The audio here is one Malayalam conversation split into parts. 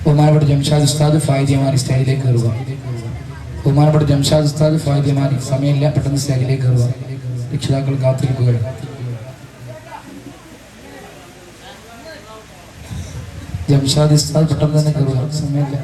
ബഹുമാനപ്പെട്ട ജംഷാദ് ഉസ്താദ് ഫായിദിയമാനി സ്റ്റേജിലേക്ക് കയറുക. ബഹുമാനപ്പെട്ട ജംഷാദ് ഉസ്താദ് ഫായിദിയമാനി, സമയമില്ല, പെട്ടെന്ന് സ്റ്റേജിലേക്ക് കയറുക. രക്ഷിതാക്കൾ കാത്തിരിക്കുകയാണ്. ജംഷാദ് ഉസ്താദ് പെട്ടെന്ന് തന്നെ കയറുക, സമയമില്ല.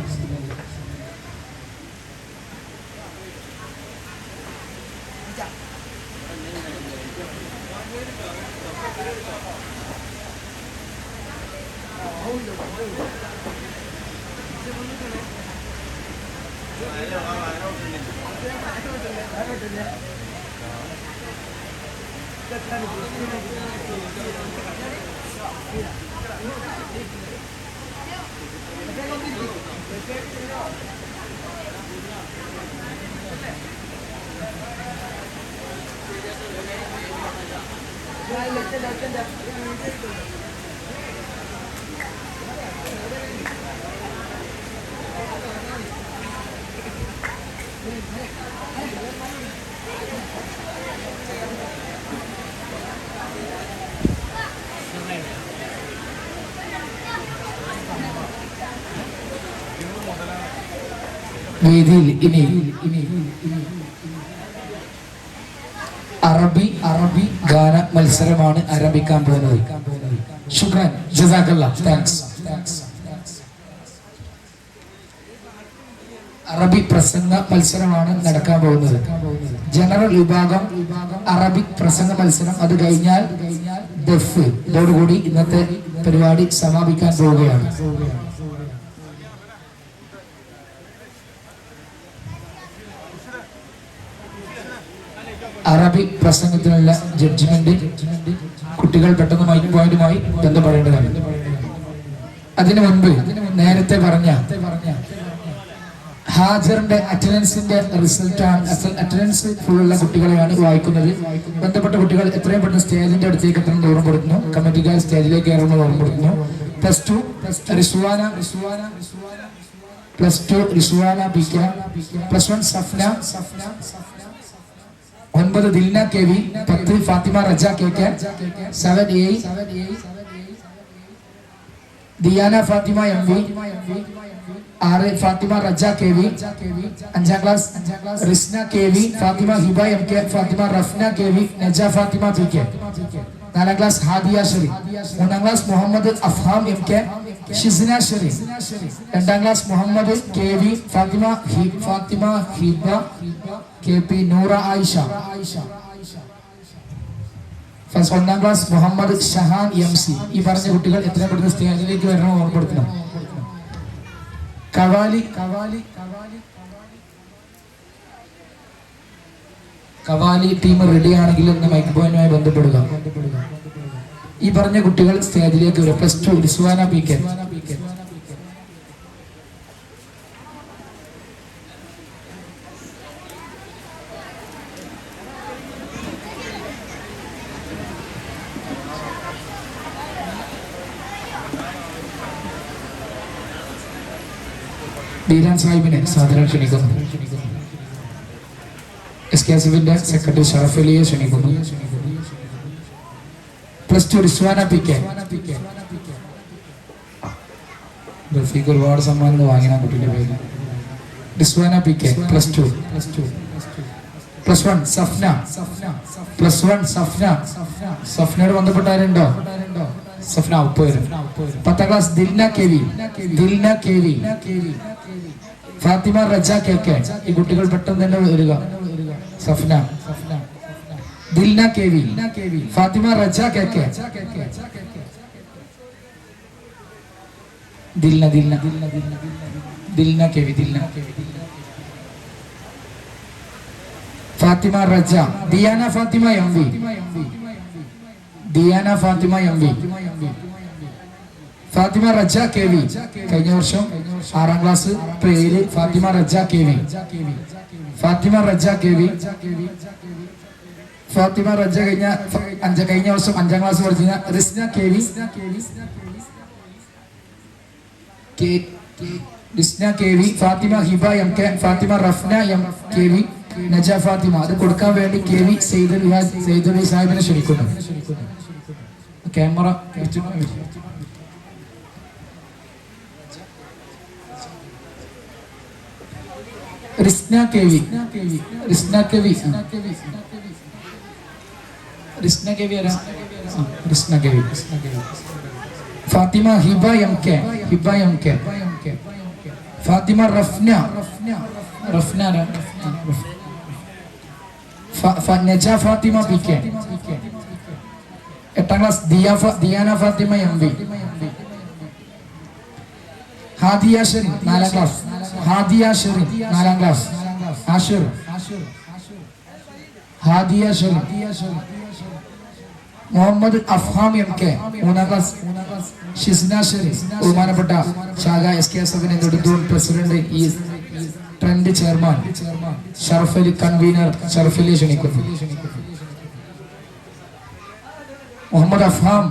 വേദിയിൽ ഇനി അറബി ഗാന മത്സരമാണ് ആരംഭിക്കാൻ പോകുന്നത്. ശുക്രാൻ, ജസാക്കല്ലാഹ്, താങ്ക്സ്. അറബി പ്രസംഗ മത്സരമാണ് നടക്കാൻ പോകുന്നത്. ജനറൽ വിഭാഗം അറബിക് പ്രസംഗ മത്സരം, അത് കഴിഞ്ഞാൽ ദഫ്. ഇതോടുകൂടി ഇന്നത്തെ പരിപാടി സമാപിക്കാൻ പോവുകയാണ്. അറബിക് പ്രസംഗത്തിനുള്ള ജഡ്ജ്മെന്റ് കുട്ടികൾ പെട്ടെന്ന് മൈക്ക് പോയിന്റുമായി ബന്ധപ്പെടേണ്ടതാണ്. അതിനു മുൻപ് നേരത്തെ പറഞ്ഞ ഹാജറിന്റെ അറ്റൻഡൻസിന്റെ റിസൾട്ടാണ്. അറ്റൻഡൻസ് ഫുള്ളുള്ള കുട്ടികളെയാണ് വായിക്കുന്നത്. ബന്ധപ്പെട്ട കുട്ടികൾ എത്രയും പെട്ടെന്ന് സ്റ്റേജിന്റെ അടുത്തേക്ക് എത്തുന്നത് ഓർമ്മപ്പെടുത്തുന്നു. കമ്മിറ്റിക്കാർ സ്റ്റേജിലേക്ക് കയറുന്നത് ഓർമ്മപ്പെടുത്തുന്നു. Plus two Rizwana PK, +1 Safna, 9 Dilna KV, 10 Fathima Raja KK, 7 A Diyana Fathima MV, 6 Fathima Raja KV, 5ാം class Risna KV, Fathima Hiba MK, Fathima Rafna KV, Naja Fathima PK, 4ാം ക്ലാസ് ഹാദിയ ഷെറി, 3ാം ക്ലാസ് മുഹമ്മദ് അഫ്ഹാം MK, ഷിസ്ന ഷെറി, 2ാം class Muhammad KV, Fathima Hiba KP, Noora Ayisha. 1ാം ക്ലാസ് മുഹമ്മദ് ഷഹാൻ MC. ഈ പറഞ്ഞ കുട്ടികൾ എത്രയും പെട്ടെന്ന് സ്റ്റേജിലേക്ക് വരണം ഓർമ്മപ്പെടുത്തണം. കവാലി ടീം റെഡി ആണെങ്കിൽ ഒന്ന് മൈക്ക് പോയിന്റുമായി ബന്ധപ്പെടുക. ഈ പറഞ്ഞ കുട്ടികൾ സ്റ്റേജിലേക്ക് വരും. +2 റിസ്വാന PK, ബീരാൻ സാഹിബിനെ സാദരം ക്ഷണിക്കുന്നു. SKSFിന്റെ സെക്രട്ടറി ഷറഫ് അലിയെ ക്ഷണിക്കുന്നു. +2 റിസ്വാന PK. റഫീഖ് ഒരുപാട് സമ്മാനങ്ങൾ വാങ്ങിയ കുട്ടിയുടെ പേര്. റിസ്വാന PK +2. +1 സഫ്ന. സഫ്നയോട് ബന്ധപ്പെട്ട ആരുണ്ടോ? സഫ്ന ഉപ്പ് വരും. 10ാം class Dilna KV, Fathima Raja KK. ഈ കുട്ടികൾ പെട്ടെന്ന് തന്നെ വരിക. Safna, Dilna KV, Fathima Raja KK, Dilna KV, Fathima Raja. Diyana Fathima MV, Fathima Raja KV. കഴിഞ്ഞ വർഷം 6ാം ക്ലാസ് പേര് ഫാത്തിമ റജ KV. കഴിഞ്ഞ വർഷം 5ാം ക്ലാസ് പഠിച്ചിരുന്ന Risna KV, Fathima Hiba MK, Fathima Rafna KV, Naja Fathima. അത് കൊടുക്കാൻ വേണ്ടി KV സെയ്ദുൽ സാഹിബിനെ ക്ഷണിക്കുന്നു. Camera Risna K V Risna K V Risna K V ആരാ? Risna K V. Fathima Hiba M K Fathima Rafna ആരാ? Naja Fathima P K. 8ാം class Diyana Fathima M V. Hadiya Sherin 4ാം ക്ലാസ്. ഹാദിയ ഷെറിൻ 4ാം class. Ashir Hadiya Sherin. Muhammad Afham M K 3ാം ക്ലാസ്. ഷിസ്ന ഷെറിൻ ബഹുമാനപ്പെട്ട ശാഖ SKSF നെടുന്തൂൺ പ്രസിഡന്റ്, ഈ trend chairman Sharafali convener Sharafali ക്ഷണിക്കുന്നു. മുഹമ്മദ് അഫ്ഹാം.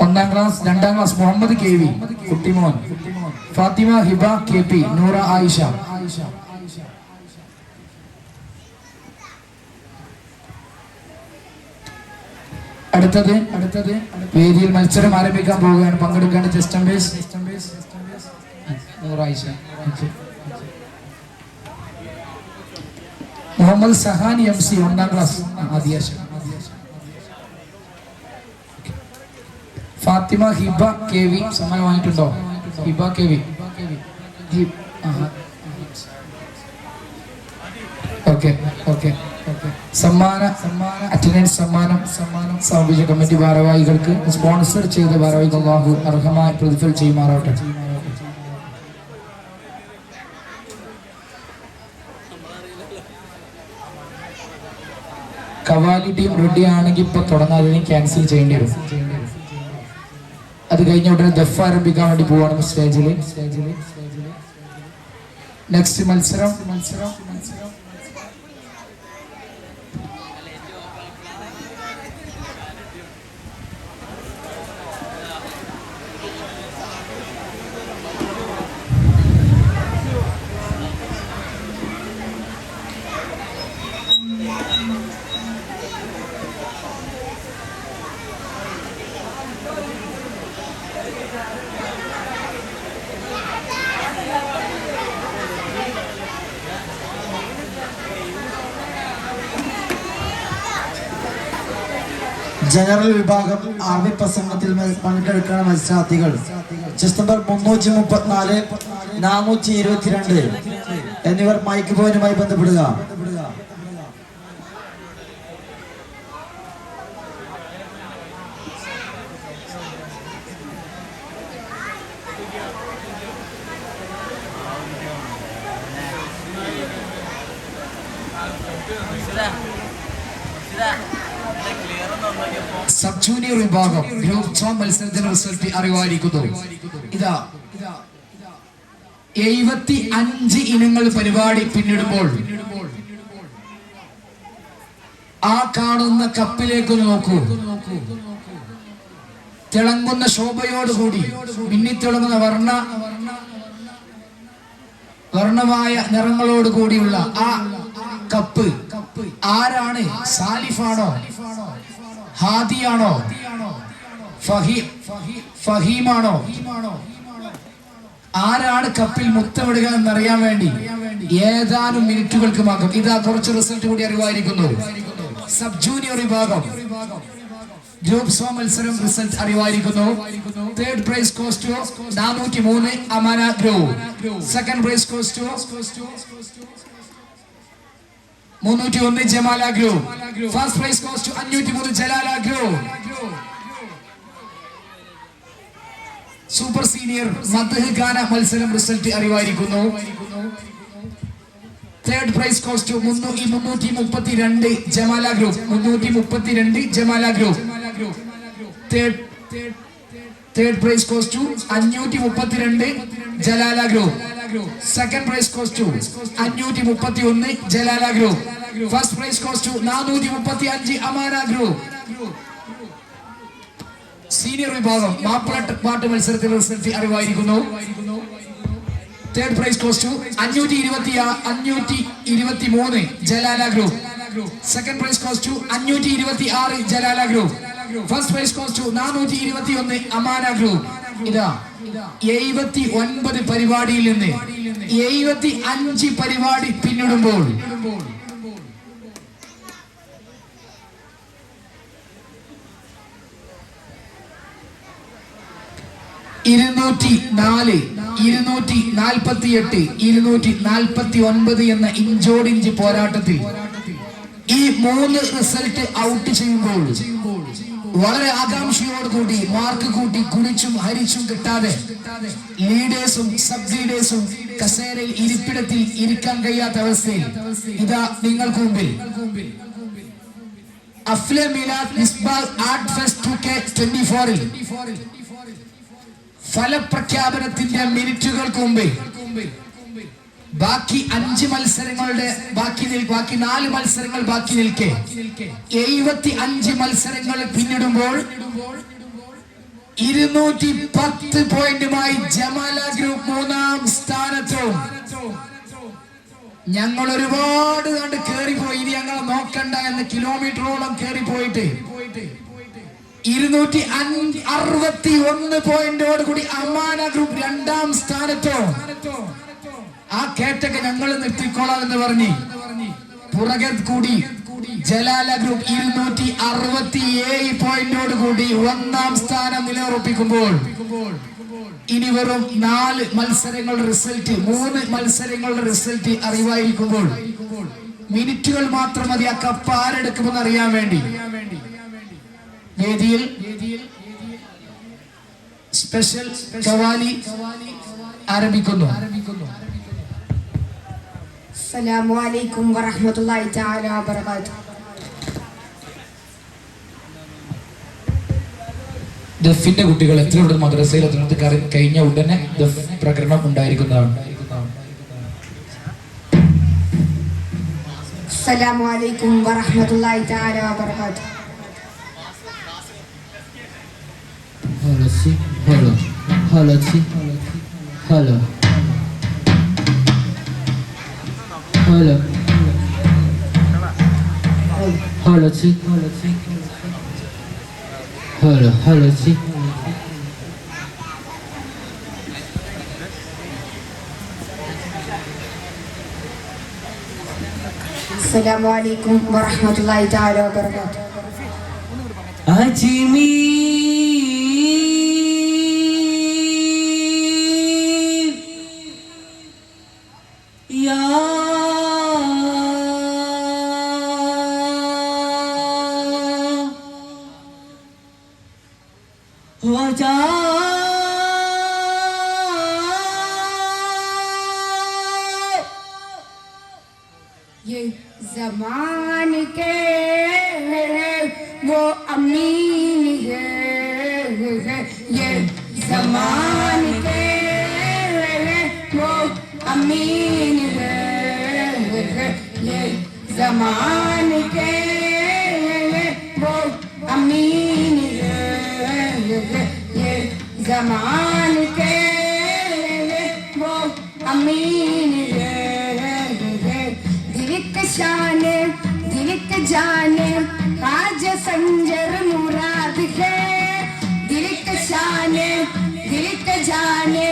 1ാം class 2ാം class Muhammad K V Kuttimon. Fathima Hiba KP. Noora Ayisha. അടുത്തത് വേദിയിൽ മത്സരം ആരംഭിക്കാൻ പോവുകയാണ്. പങ്കെടുക്കേണ്ട ജസ്റ്റംബേസ് നൂറ ആയിഷ. മുഹമ്മദ് സഹാനി MC 1ാം ക്ലാസ്. ആദിയാശ. ഫാത്തിമ ഹിബ KV സമ്മാനം വാങ്ങിയിട്ടുണ്ടോ? ഹിബ KV. ഓക്കെ. സമ്മാന അറ്റൻഡൻസ് സമ്മാനം സമർപ്പിച്ച കമ്മിറ്റി ഭാരവാഹികൾക്ക്, സ്പോൺസർ ചെയ്ത ഭാരവാഹികൾ അല്ലാഹു അർഹമായ പ്രതിഫലം ചെയ്യുമാറാവട്ടെ. കവാലി ടീം റെഡി ആണെങ്കിൽ ഇപ്പൊ തുടങ്ങാതെ ക്യാൻസൽ ചെയ്യേണ്ടി വരും. അത് കഴിഞ്ഞ ഉടനെ ദഫ് ആരംഭിക്കാൻ വേണ്ടി പോവാണ് സ്റ്റേജിൽ. നെക്സ്റ്റ് മത്സരം ജനറൽ വിഭാഗം ആർമി പ്രസംഗത്തിൽ പങ്കെടുക്കുന്ന മത്സരാർത്ഥികൾ ചെസ് നമ്പർ 334, 422 എന്നിവർ മൈക്ക് പോയിന്റുമായി ബന്ധപ്പെടുക. സബ് ജൂനിയർ വിഭാഗം ഗ്രൂപ്പ് 2 മത്സരത്തിന്റെ റിസൾട്ട് അറിവായിരിക്കുന്നു. ഇതാ 75 ഇനങ്ങൾ പരിപാടി പിന്നിടുമ്പോൾ ആ കാണുന്ന കപ്പിലേക്ക് നോക്കൂ. തിളങ്ങുന്ന ശോഭയോടുകൂടി മിന്നിത്തിളങ്ങുന്ന വർണ്ണമായ നിറങ്ങളോട് കൂടിയുള്ള ആ കപ്പ് ആരാണ്? സാലിഫാണോ? ഹാദിയാണോ? ഫഹീമാണോ? ആരാണ് കപ്പിൽ മുത്തമിടുക എന്നറിയാൻ വേണ്ടി ഏതാനും മിനിറ്റുകൾക്ക് മാത്രം ഇതാ കുറച്ച് റിസൾട്ട് കൂടി അറിവായിരിക്കുന്നു. സബ് ജൂനിയർ വിഭാഗം ഗ്രൂപ്പ് 1 മത്സരം റിസൾട്ട് അറിവായിരിക്കുന്നു. Third prize goes to 403 Amana group. Second prize goes to 301 Jamala group. First prize goes to 503 Jalala group. Super senior മദ്ഹ് ഗാന മത്സരം റിസൾട്ട് അറിവായിരിക്കുന്നു. Third prize goes to 332 Jamala group. 332 Jamala group. Third prize goes to 532 Jalala group. Second prize goes to 531 Jalala group. First prize goes to 435 Amana group. Senior വിഭാഗം മാപ്പിളപ്പാട്ട് മത്സരത്തിൽ റിസൾട്ട് അറിവായിരിക്കുന്നു. Third prize goes to 523 Jalala group. Second prize goes to 526 Jalala group. First prize goes to 421 Amana group. ഇതാ 79 പരിപാടിയിൽ നിന്ന് 75 പരിപാടി പിന്നിടുമ്പോൾ 204, 248, 249 എന്ന ഇഞ്ചോടിഞ്ച് പോരാട്ടത്തിൽ ഈ 3 റിസൾട്ട് ഔട്ട് ചെയ്യുമ്പോൾ വളരെ ആകാംക്ഷയോടുകൂടി മാർക്ക് കൂട്ടി കുടിച്ചും ഹരിച്ചും കിട്ടാതെ ലീഡേഴ്സും സബ് ലീഡേഴ്സും കസേരയിൽ ഇരിപ്പിടത്തിൽ ഇരിക്കാൻ കഴിയാത്ത അവസ്ഥയിൽ ഇതാ നിങ്ങൾക്ക് മുമ്പിൽ Afle Milad Misbah art fest 2K24 ഫലപ്രഖ്യാപനത്തിന്റെ മിനിറ്റുകൾക്ക് മുമ്പേ ബാക്കി 5 മത്സരങ്ങളുടെ ബാക്കി 4 മത്സരങ്ങൾ ബാക്കി നിൽക്കെ 75 മത്സരങ്ങൾ പിന്നിടുമ്പോൾ 210 പോയിന്റുമായി ജമാല ഗ്രൂപ്പ് 3-ാം സ്ഥാനത്തും ഞങ്ങൾ ഒരുപാട് കണ്ട് കേറിപ്പോയി ഇനി ഞങ്ങളെ നോക്കണ്ട എന്ന് കിലോമീറ്ററോളം കേറിപ്പോയിട്ട് 261 പോയിന്റോട് കൂടി അമാന ഗ്രൂപ്പ് 2-ാം സ്ഥാനത്തും ആ കേറ്റൊക്കെ ഞങ്ങൾ നിർത്തിക്കോളാം എന്ന് പറഞ്ഞ് പുറകെ കൂടി ജലാല ഗ്രൂപ്പ് 267 പോയിന്റോട് കൂടി 1-ാം സ്ഥാനം നിലയുറപ്പിക്കുമ്പോൾ ഇനി വെറും 4 മത്സരങ്ങളുടെ റിസൾട്ട് 3 മത്സരങ്ങളുടെ റിസൾട്ട് അറിവായിരിക്കുമ്പോൾ മിനിറ്റുകൾ മാത്രം മതി ആ കപ്പ് ആരെടുക്കുമെന്ന് അറിയാൻ വേണ്ടി വേദിയിൽ സ്പെഷ്യൽ ഖവാലി ആരംഭിക്കുന്നു. അസ്സലാമു അലൈക്കും വറഹ്മത്തുള്ളാഹി തആല വബറകാതുഹു. ദഫിന്റെ കുട്ടികൾ എത്രയുണ്ട് മദ്രസയിൽ അതിനകത്ത് കഴിഞ്ഞ ഉടനെ ദഫ് പ്രകടനം ഉണ്ടായിരിക്കുന്നതാണ്. അസ്സലാമു അലൈക്കും വറഹ്മത്തുള്ളാഹി തആല വബറകാതുഹു. Hello, see, hello, hello, see, hello, hello, hello, see, hello, hello, see. അസ്സലാമു അലൈക്കും വറഹ്മത്തുള്ളാഹി തആല വബറകാതുഹു. ये ज़मान के वो अमीन है, ये ज़मान के वो अमीन है, ये ज़मान के वो अमीन है, ये ज़मान के वो अमीन है। शाने दिलक जाने आज संजर मुराद है, दिलक शाने दिलक जाने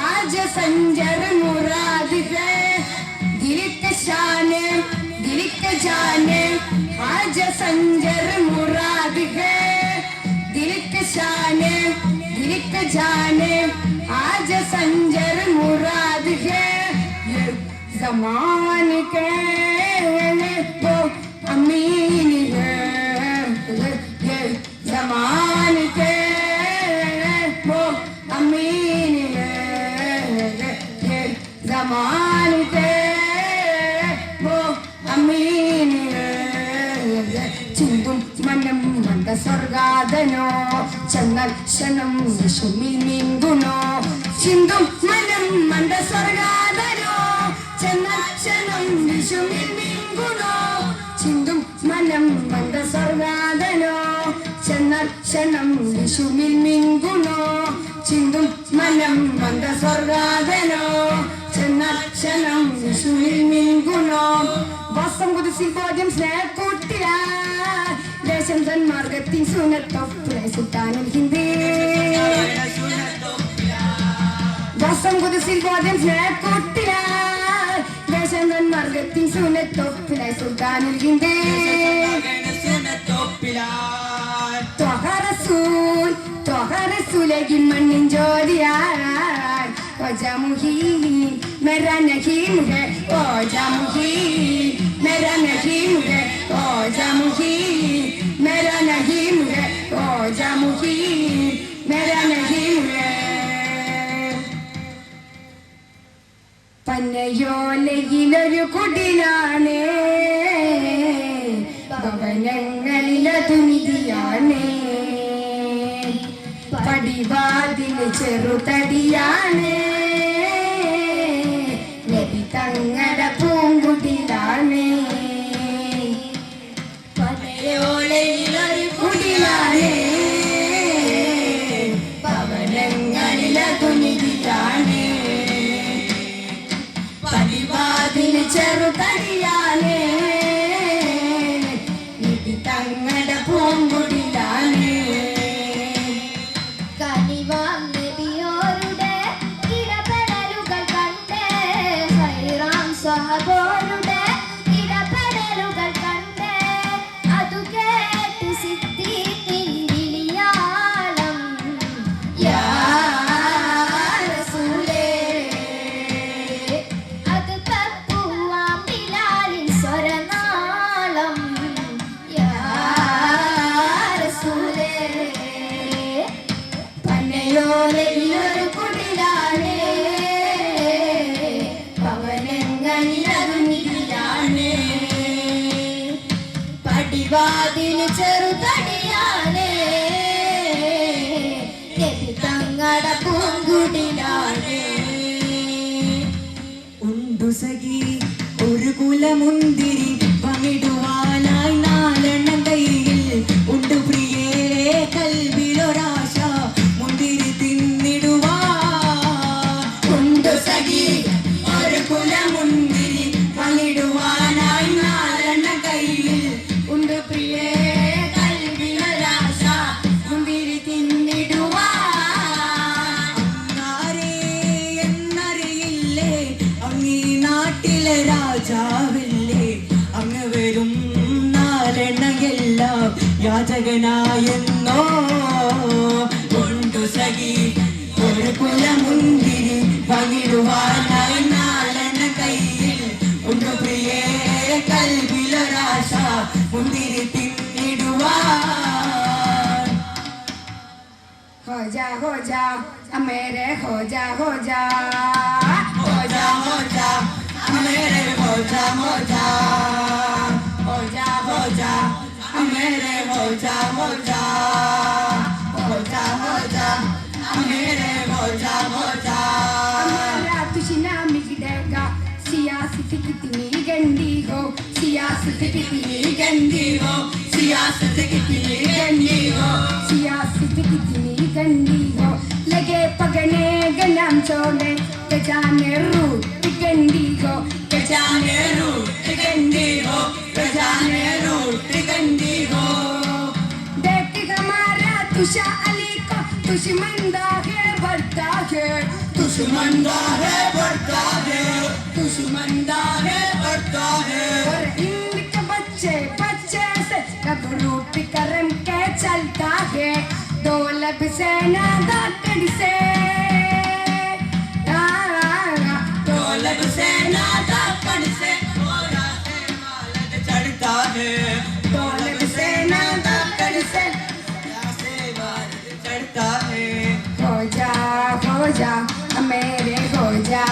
आज संजर मुराद है, दिलक शाने दिलक जाने आज संजर मुराद है, दिलक शाने दिलक जाने आज संजर मुराद है। ज़मान के वो अमीन है, ये ज़मान के वो अमीन है, ये ज़मान के वो अमीन है। ചിന്തും മനം മന്ദ സ്വർഗാദനോ ചങ്ങൽ ക്ഷണം വിഷുമിൽ നീന്തുനോ, ചിന്തും മനം മന്ദ സ്വർഗാദനോ ചങ്ങൽ വിഷുമിൽ നീന്തുനോ, ചിന്തും മനം മന്ദ സ്വർഗാദനോ ചങ്ങൽ ക്ഷണം വിഷുമിൽ നീന്തുനോ, ചിന്തും മനം മന്ദ സ്വർഗാദനോ ചങ്ങൽ ക്ഷണം വിഷുമിൽ നീന്തുനോ. വസം കുതിസിൽ ബോധ്യം സ്നേഹക്കൂട്ടില ദേശം സന്മാർഗത്തിൻ സുനത്തൊപ്പിലെ സുൽത്താനുൽ ഹിന്ദി, ശ്വാസം കുതിസിൽ ബോധം സ്നേഹക്കൊട്ടിലായി ദേശം മാർഗത്തിൻ സുനത്തൊപ്പിലായി സുൽത്താനുൽ ഹിന്ദേ ത്വഹ റസൂലകിൻ മണ്ണിൻ ജ്യോതിയായി ഓജാ മുഹീൻ मेरा नहीम है ओजा मुहीन मेरा नहीम है ओजा मुहीन मेरा नहीम है ओजा मुहीन मेरा नहीम है പനയോലയിലൊരു കുടിലാണ് ഭവനങ്ങളിലതു നിധിയാണ് പടിവാതിൽ ചെറുതടിയാണ് തങ്ങളുടെ പൂങ്കുടിലാണ് പനയോലയിലൊരു കുടിലാണ് ഭവനങ്ങളിലതു നിധിയാണ് പടിവാതിൽ ചെറുതടിയാണ് നിധി തങ്ങളുടെ പൂങ്കുടിലാണ് സഹബോരുടെ ഇടപെടലുകൾ കണ്ട് അതു കേട്ട് സിദ്ദീഖിൻ വിളിയാളം യാ റസൂലേ അത് പപ്പുവാം ബിലാലിൻ സ്വരനാളം യാ റസൂലേ പനയോലയിലൊരു കുടിലാണ് പടിവാതിന് ചെറുതടിയാണ് തങ്ങളുടെ പൂങ്കുടിലാണ് ഉണ്ടു സഖി ഒരു കുലമുന്തിരി പങ്കിടുവാനായി നാലെണ്ണം കയ്യിൽ ഉണ്ട് പ്രിയേ കൽവിലൊരാശ മുന്തിരി തിന്നിടുവാ ഉണ്ട് സഖി ഒരു കുലമുന്തിരി പങ്കിടുവാനായി നാലെണ്ണം കയ്യിൽ ഉണ്ട് പ്രിയേ കൽവിലൊരാശ മുന്തിരി തിന്നിടുവാൻ അങ്ങാരേ എന്നറിയില്ലേ അങ്ങീ നാട്ടിലെ രാജാവില്ലേ അങ്ങ് വരും നാലെണ്ണയെല്ലാം യാചകനായെന്നോ കൊണ്ടു സഖി ഒരു കുലമുന്തിരി പങ്കിടുവാനായി നാലെണ്ണ കയ്യിൽ ഉണ്ട് പ്രിയേ കൽവിലൊരാശ മുന്തിരി തിന്നിടുവാൻ हो जा मेरे हो जा हो जा मेरे हो जा मेरे हो जा मेरे हो जा हमारा तुझना मिलेगा सियासत कितनी गंदी हो सियासत कितनी गंदी हो सियासत कितनी गंदी हो सियासत कितनी गंदी हो लगे पगने गनाम छोड़े के जाने रूट गंदी हो के जाने रूट गंदी हो के जाने रूट गंदी हो देख हमारा तुषा अली को दुश्मनदा है बढ़ता है दुश्मनदा है बढ़ता है दुश्मनदा है बढ़ता है और इनके बच्चे से कब रूट करम के चलता है दौलत से ना दाकड़ से दौलत से ना दाकड़ से थोड़ा से मालद चढ़ता है दौलत से ना दाकड़ से मालद चढ़ता है हो जा मेरे हो जा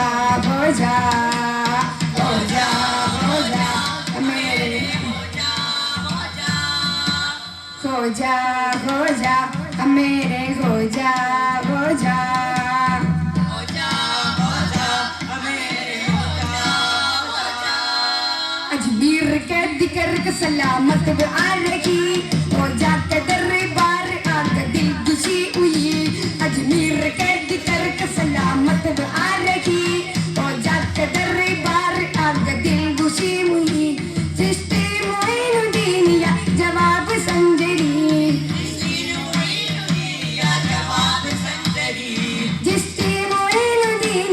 मेरे हो जा मेरे हो जा अजमीर के दिकर के सलामत वो आ रही हो जा के दरबार आग दिल खुशी हुई अजमीर के दिकर के सलामत वो आ रही हो जा के दरबार आग दिल खुशी हुई चिश्ती मोइनुद्दीनिया जवाब संजरी जिश्ती मोइनुद्दीन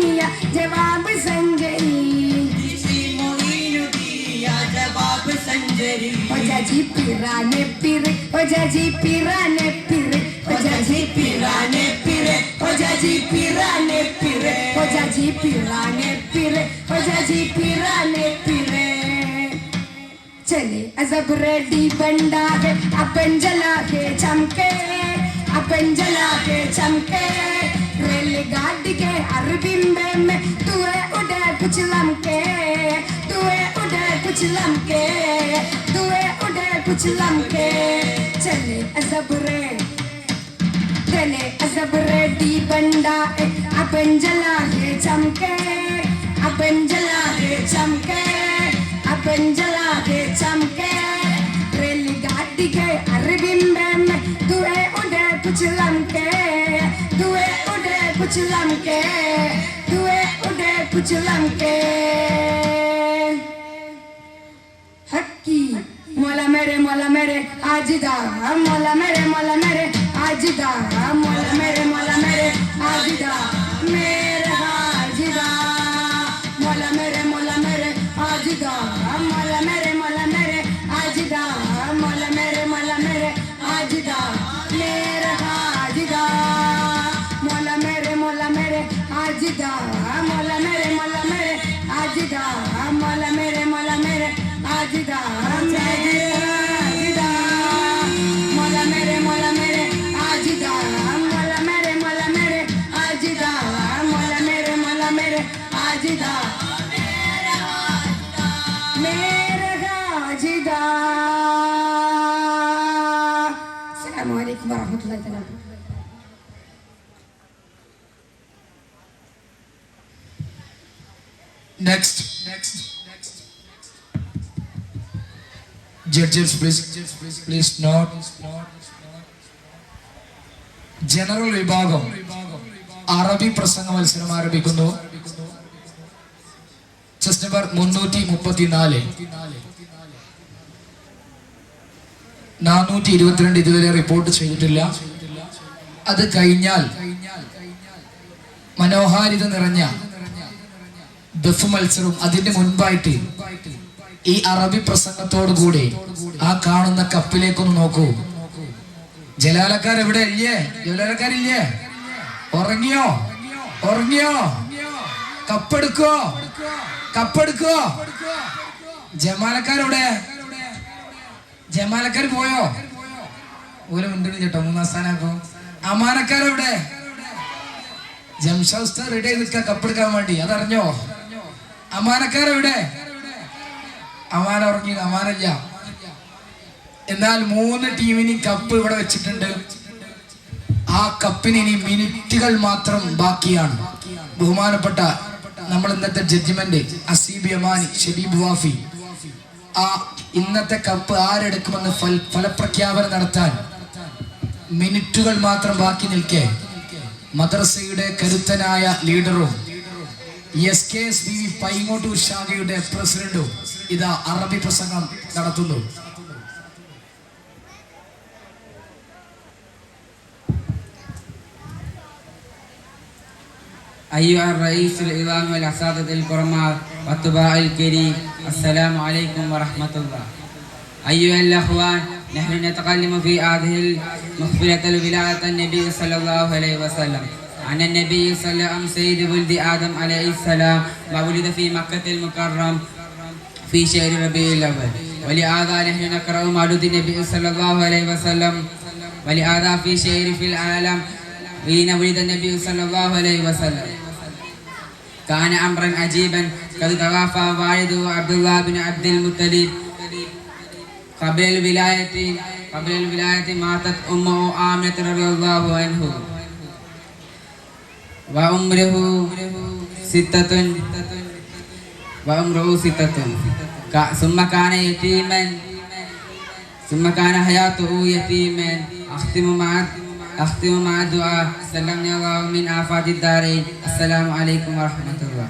जाजी पिराने पिरे ओ जाजी पिराने पिरे ओ जाजी पिराने पिरे ओ जाजी पिराने पिरे ओ जाजी पिराने पिरे ओ जाजी पिराने पिरे चले अजब रेडी बंडा है अपन जला के चमके अपन जला के चमके रेलगाड़ी के अरबिंबे में तुए उड़े कुछ लमके तुए उड़े कुछ लमके तुए उड़े कुछ लमके चले अजब रेडी बंडा है अपन जला के चमके अपन जला के चमके अपन जला के चमके रेलगाड़ी के अरबिंबे में तुए उड़े कुछ लमके तुए उड़े कुछ लमके तुए उड़े कुछ लमके हक्की मौला मेरे आजिदा मौला मेरे आजिदा मौला मेरे आजिदा मेरे आजिदा मौला मेरे आजिदा मौला मेरे आजिदा मौला मेरे आजिदा मेरे आजिदा मौला मेरे आजिदा मौला मेरे आजिदा मौला मेरे आजिदा मेरे आजिदा मौला मेरे आजिदा मौला मेरे आजिदा मौला मेरे आजिदा मेरे आजिदा। अस्सलामु अलैकुम वरहमतुल्लाहि तआला। Next. Judges, please note. General വിഭാഗം അറബി പ്രസംഗ മത്സരം ആരംഭിക്കുന്നു. Chess number 334. 422 ഇതുവരെ റിപ്പോർട്ട് ചെയ്തിട്ടില്ല. അത് കഴിഞ്ഞാൽ മനോഹാരിത നിറഞ്ഞ ദഫ് മത്സരം അതിന്റെ മുൻപായിട്ട് ഈ അറബി പ്രസംഗത്തോടു കൂടി ആ കാണുന്ന കപ്പിലേക്കൊന്ന് നോക്കൂ. ജലാലക്കാർ എവിടെ ഇല്ലേ? ജലാലക്കാരില്ലേ? ഉറങ്ങിയോ? കപ്പെടുക്കോ? ജമാലക്കാരെവിടെ? ജമാലക്കാർ പോയോ? ഓരോ മിനിറ്റ് ചേട്ടോ, 3-ാം സ്ഥാനം. അമാനക്കാരെവിടെ? ജംഷാദ് റെഡി ആയി നിൽക്കുക കപ്പെടുക്കാൻ വേണ്ടി, അതറിഞ്ഞോ? അമാനക്കാരെവിടെ? അമാന ഉറങ്ങി, അമാനല്ല. എന്നാൽ 3 ടീമിന് കപ്പ് ഇവിടെ വെച്ചിട്ടുണ്ട്. ആ കപ്പിന് ഇനി മിനിറ്റുകൾ മാത്രം ബാക്കിയാണ്. ബഹുമാനപ്പെട്ട നമ്മൾ ഇന്നത്തെ ജഡ്ജ്മെന്റ് അസീബ് യമാനി, ഷബീബ് വാഫി, ആ ഇന്നത്തെ കപ്പ് ആരെടുക്കുമെന്ന് ഫലപ്രഖ്യാപനം നടത്താൻ മിനിറ്റുകൾ മാത്രം ബാക്കി നിൽക്കെ മദ്രസയുടെ കരുത്തനായ ലീഡറും SKSBV പൈങ്ങോട്ടൂർ ശാഖയുടെ പ്രസിഡന്റും ഇതാ അറബി പ്രസംഗം നടത്തുന്നു. أيها الرئيس العظام والأساتذة الكرماء والطباع الكريم، السلام عليكم ورحمة الله. أيها الأخوان، نحن نتكلم في هذه المخبرة الولاية النبي صلى الله عليه وسلم عن النبي صلى الله عليه وسلم سيد ولد آدم عليه السلام، وولد في مكة المكرم في شهر ربيع الأول، ولهذا نحن نقرأ مولد النبي صلى الله عليه وسلم، ولهذا في شهر في العالم حين ولد النبي صلى الله عليه وسلم كان أمرا عجيبا قد توفى والده عبد الله بن عبد المطلب قبل الولاية ماتت أمه آمنة رضي الله عنه وعمره 6 ثم كان يتيما ثم كان حياته يتيما. أختم مع الدعاء سلمني الله من آفات الدارين. السلام عليكم ورحمة الله.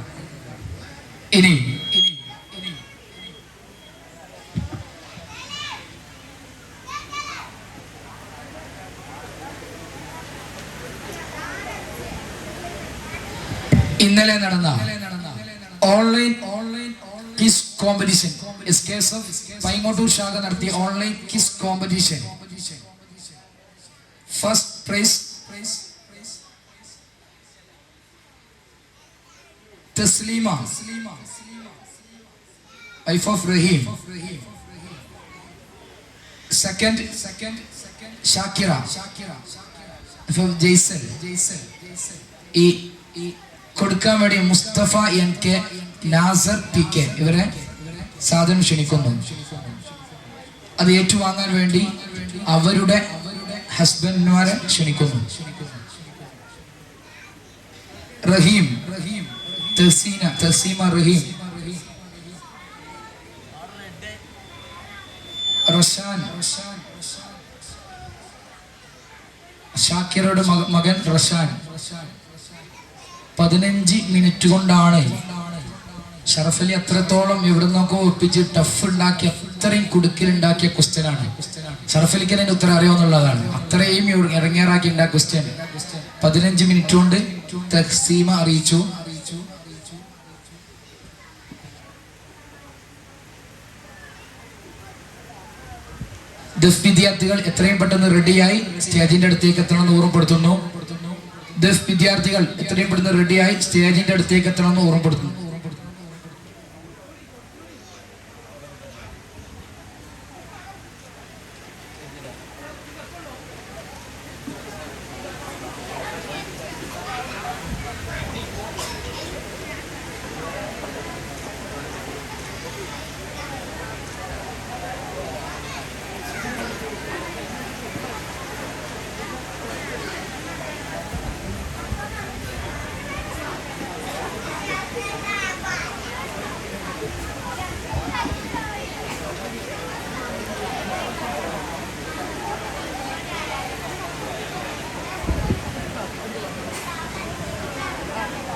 ഇനി ഇന്നലെ നടന്ന online quiz competition SKSF Paingottoor ശാഖ നടത്തിയ online quiz competition. First prize Taslima, wife of Rahim. Second Shakira, Jaisal. ഈ കൊടുക്കാൻ വേണ്ടി മുസ്തഫ NK, നാസർ PK ഇവരെ സാധനം ക്ഷണിക്കുന്നു. അത് ഏറ്റുവാങ്ങാൻ വേണ്ടി അവരുടെ ഹസ്ബൻഡ്മാരെ ക്ഷണിക്കുന്നു. റഹീം, തസീമ റഹീം. റഷാൻ, ഷാക്കിറയുടെ മകൻ റഷാൻ. 15 മിനിറ്റ് കൊണ്ടാണ് ഷറഫലി അത്രത്തോളം എവിടെ നിന്നൊക്കെ ഒപ്പിച്ച് ടഫ് ഉണ്ടാക്കി അത്രയും കുടുക്കലുണ്ടാക്കിയ ക്വസ്റ്റ്യൻ ആണ്. ഷറഫലിക്ക് അതിന്റെ ഉത്തരം അറിയാവുന്നതാണ്. അത്രയും ഇറങ്ങിയാറാക്കി ഉണ്ടാക്കിയ ക്വസ്റ്റ്യൻ 15 മിനിറ്റ് കൊണ്ട് തഖ്സീമ അറിയിച്ചു. ദഫ് വിദ്യാർത്ഥികൾ എത്രയും പെട്ടെന്ന് റെഡിയായി സ്റ്റേജിന്റെ അടുത്തേക്ക് എത്തണമെന്ന് ഓർമ്മപ്പെടുത്തുന്നു. ദഫ് വിദ്യാർത്ഥികൾ എത്രയും പെട്ടെന്ന് റെഡിയായി സ്റ്റേജിന്റെ അടുത്തേക്ക് എത്തണമെന്ന് ഓർമ്മപ്പെടുത്തുന്നു.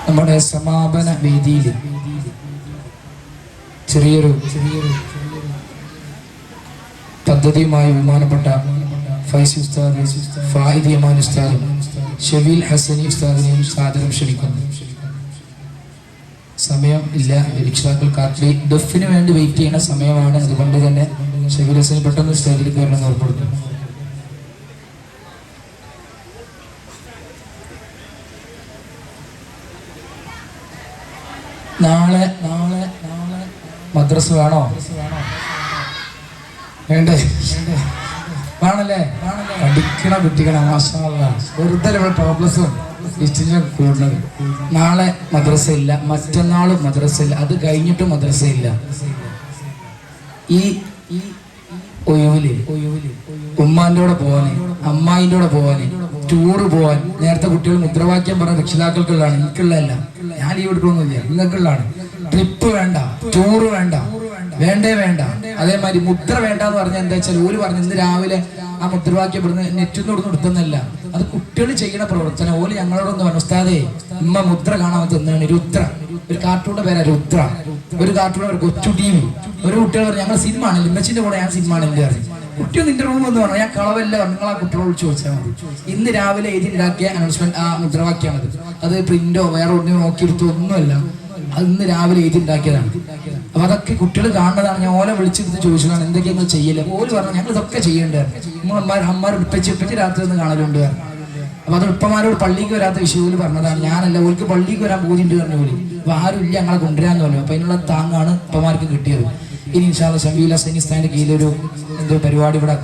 നമ്മുടെ സമാപന വേദിയിൽ ചെറിയൊരു പദ്ധതിയുമായി ബഹുമാനപ്പെട്ട ഫൈസി ഉസ്താദ്, ഫായിദ് യമാൻ ഉസ്താദും ഷബീൽ ഹസനി ഉസ്താദിനെയും സാദരം ക്ഷണിക്കുന്നു. സമയം ഇല്ല, രക്ഷിതാക്കൾക്ക് ദഫിന് വേണ്ടി വെയിറ്റ് ചെയ്യുന്ന സമയമാണ്. അതുകൊണ്ട് തന്നെ ഷബീൽ ഹസനി പെട്ടെന്ന് സ്റ്റേജിൽ കയറണമെന്ന് ഉറപ്പെടുത്തുന്നു. നാളെ മദ്രസ വേണോ? വേണ്ടേ? വേണല്ലേ? പഠിക്കണ കുട്ടികളെ വെറുതെ പ്രോബ്ലംസും ഡിസ്റ്റൻസും കൂടുന്നത്. നാളെ മദ്രസ ഇല്ല, മറ്റന്നാളും മദ്രസ ഇല്ല, അത് കഴിഞ്ഞിട്ടും മദ്രസ ഇല്ല. ഈ ഒഴിവില് ഉമ്മാന്റെ കൂടെ പോവാന്, അമ്മായിന്റെ കൂടെ പോവാന്, ടൂറ് പോവാൻ. നേരത്തെ കുട്ടികൾ മുദ്രാവാക്യം പറഞ്ഞ രക്ഷിതാക്കൾക്കുള്ളതാണ്, എനിക്കുള്ളതല്ല. ഞാൻ ലീവ് എടുക്കണമെന്നില്ല, നിങ്ങൾക്കുള്ളതാണ്. ട്രിപ്പ് വേണ്ട, ടൂറ് വേണ്ട, വേണ്ട. അതേമാതിരി മുദ്ര വേണ്ട എന്ന് പറഞ്ഞാൽ എന്താ വെച്ചാൽ ഓര് പറഞ്ഞു ഇന്ന് രാവിലെ ആ മുദ്രാവാക്യം ഇവിടുന്ന് നെറ്റിന്നോടൊന്നും എടുത്തെന്നല്ല, അത് കുട്ടികൾ ചെയ്യുന്ന പ്രവർത്തനം. ഓല് ഞങ്ങളോടൊന്ന് പറഞ്ഞു, ഉസ്താദേ ഉമ്മ മുദ്ര കാണാൻ തന്നെയാണ് രുദ്ര. ഒരു കാർട്ടൂണിന്റെ പേരാ രുദ്ര. ഒരു കാർട്ടൂൺ കൊച്ചു TV. ഒരു കുട്ടികൾ പറഞ്ഞു ഞങ്ങൾ സിനിമ ആണല്ലോ, ഇമ്മച്ചിന്റെ കൂടെ ഞാൻ സിനിമ ആണല്ലേ അറിയും. കുട്ടികൾ നിന്റെ റൂം എന്ന് പറഞ്ഞു. ഞാൻ കളവല്ല, നിങ്ങൾ ആ കുട്ടികളോട് ചോദിച്ചാൽ മതി. ഇന്ന് രാവിലെ എഴുതിണ്ടാക്കിയ അനൗൺസ്മെന്റ് ആ മുദ്രാവാക്യാണത്. അത് പ്രിന്റോ വേറെ ഒന്നും നോക്കിയെടുത്തോ ഒന്നുമല്ല, അത് ഇന്ന് രാവിലെ എഴുതിണ്ടാക്കിയതാണ്. അപ്പൊ അതൊക്കെ കുട്ടികൾ കാണുന്നതാണ്. ഞാൻ ഓലെ വിളിച്ചെടുത്ത് ചോദിച്ചതാണ് എന്തൊക്കെയാ ചെയ്യില്ല. ഓല് പറഞ്ഞു ഞങ്ങൾ ഇതൊക്കെ ചെയ്യേണ്ടതായിരുന്നു. അമ്മമാർ ഉപ്പച്ചി രാത്രി ഒന്ന് കാണലുണ്ട്. അപ്പൊ അത് ഉപ്പമാരോട് പള്ളിക്ക് വരാത്ത വിഷയം പറഞ്ഞതാണ്. ഞാനല്ല, ഓൾക്ക് പള്ളിക്ക് വരാൻ പൂതിണ്ട് പറഞ്ഞു പോലും. അപ്പൊ ആരും ഇല്ല, ഞങ്ങളെ കൊണ്ടുവരാന്ന് പറഞ്ഞു. അപ്പൊ അതിനുള്ള താങ്ങാണ് ഉപ്പമാർക്ക് കിട്ടിയത്. ഇനി ഇൻഷാ അല്ലാഹ് ഷമീൽ ഹസനി ഉസ്താദിന്റെ കീഴിലൊരു എന്തോ പരിപാടി ഇവിടെ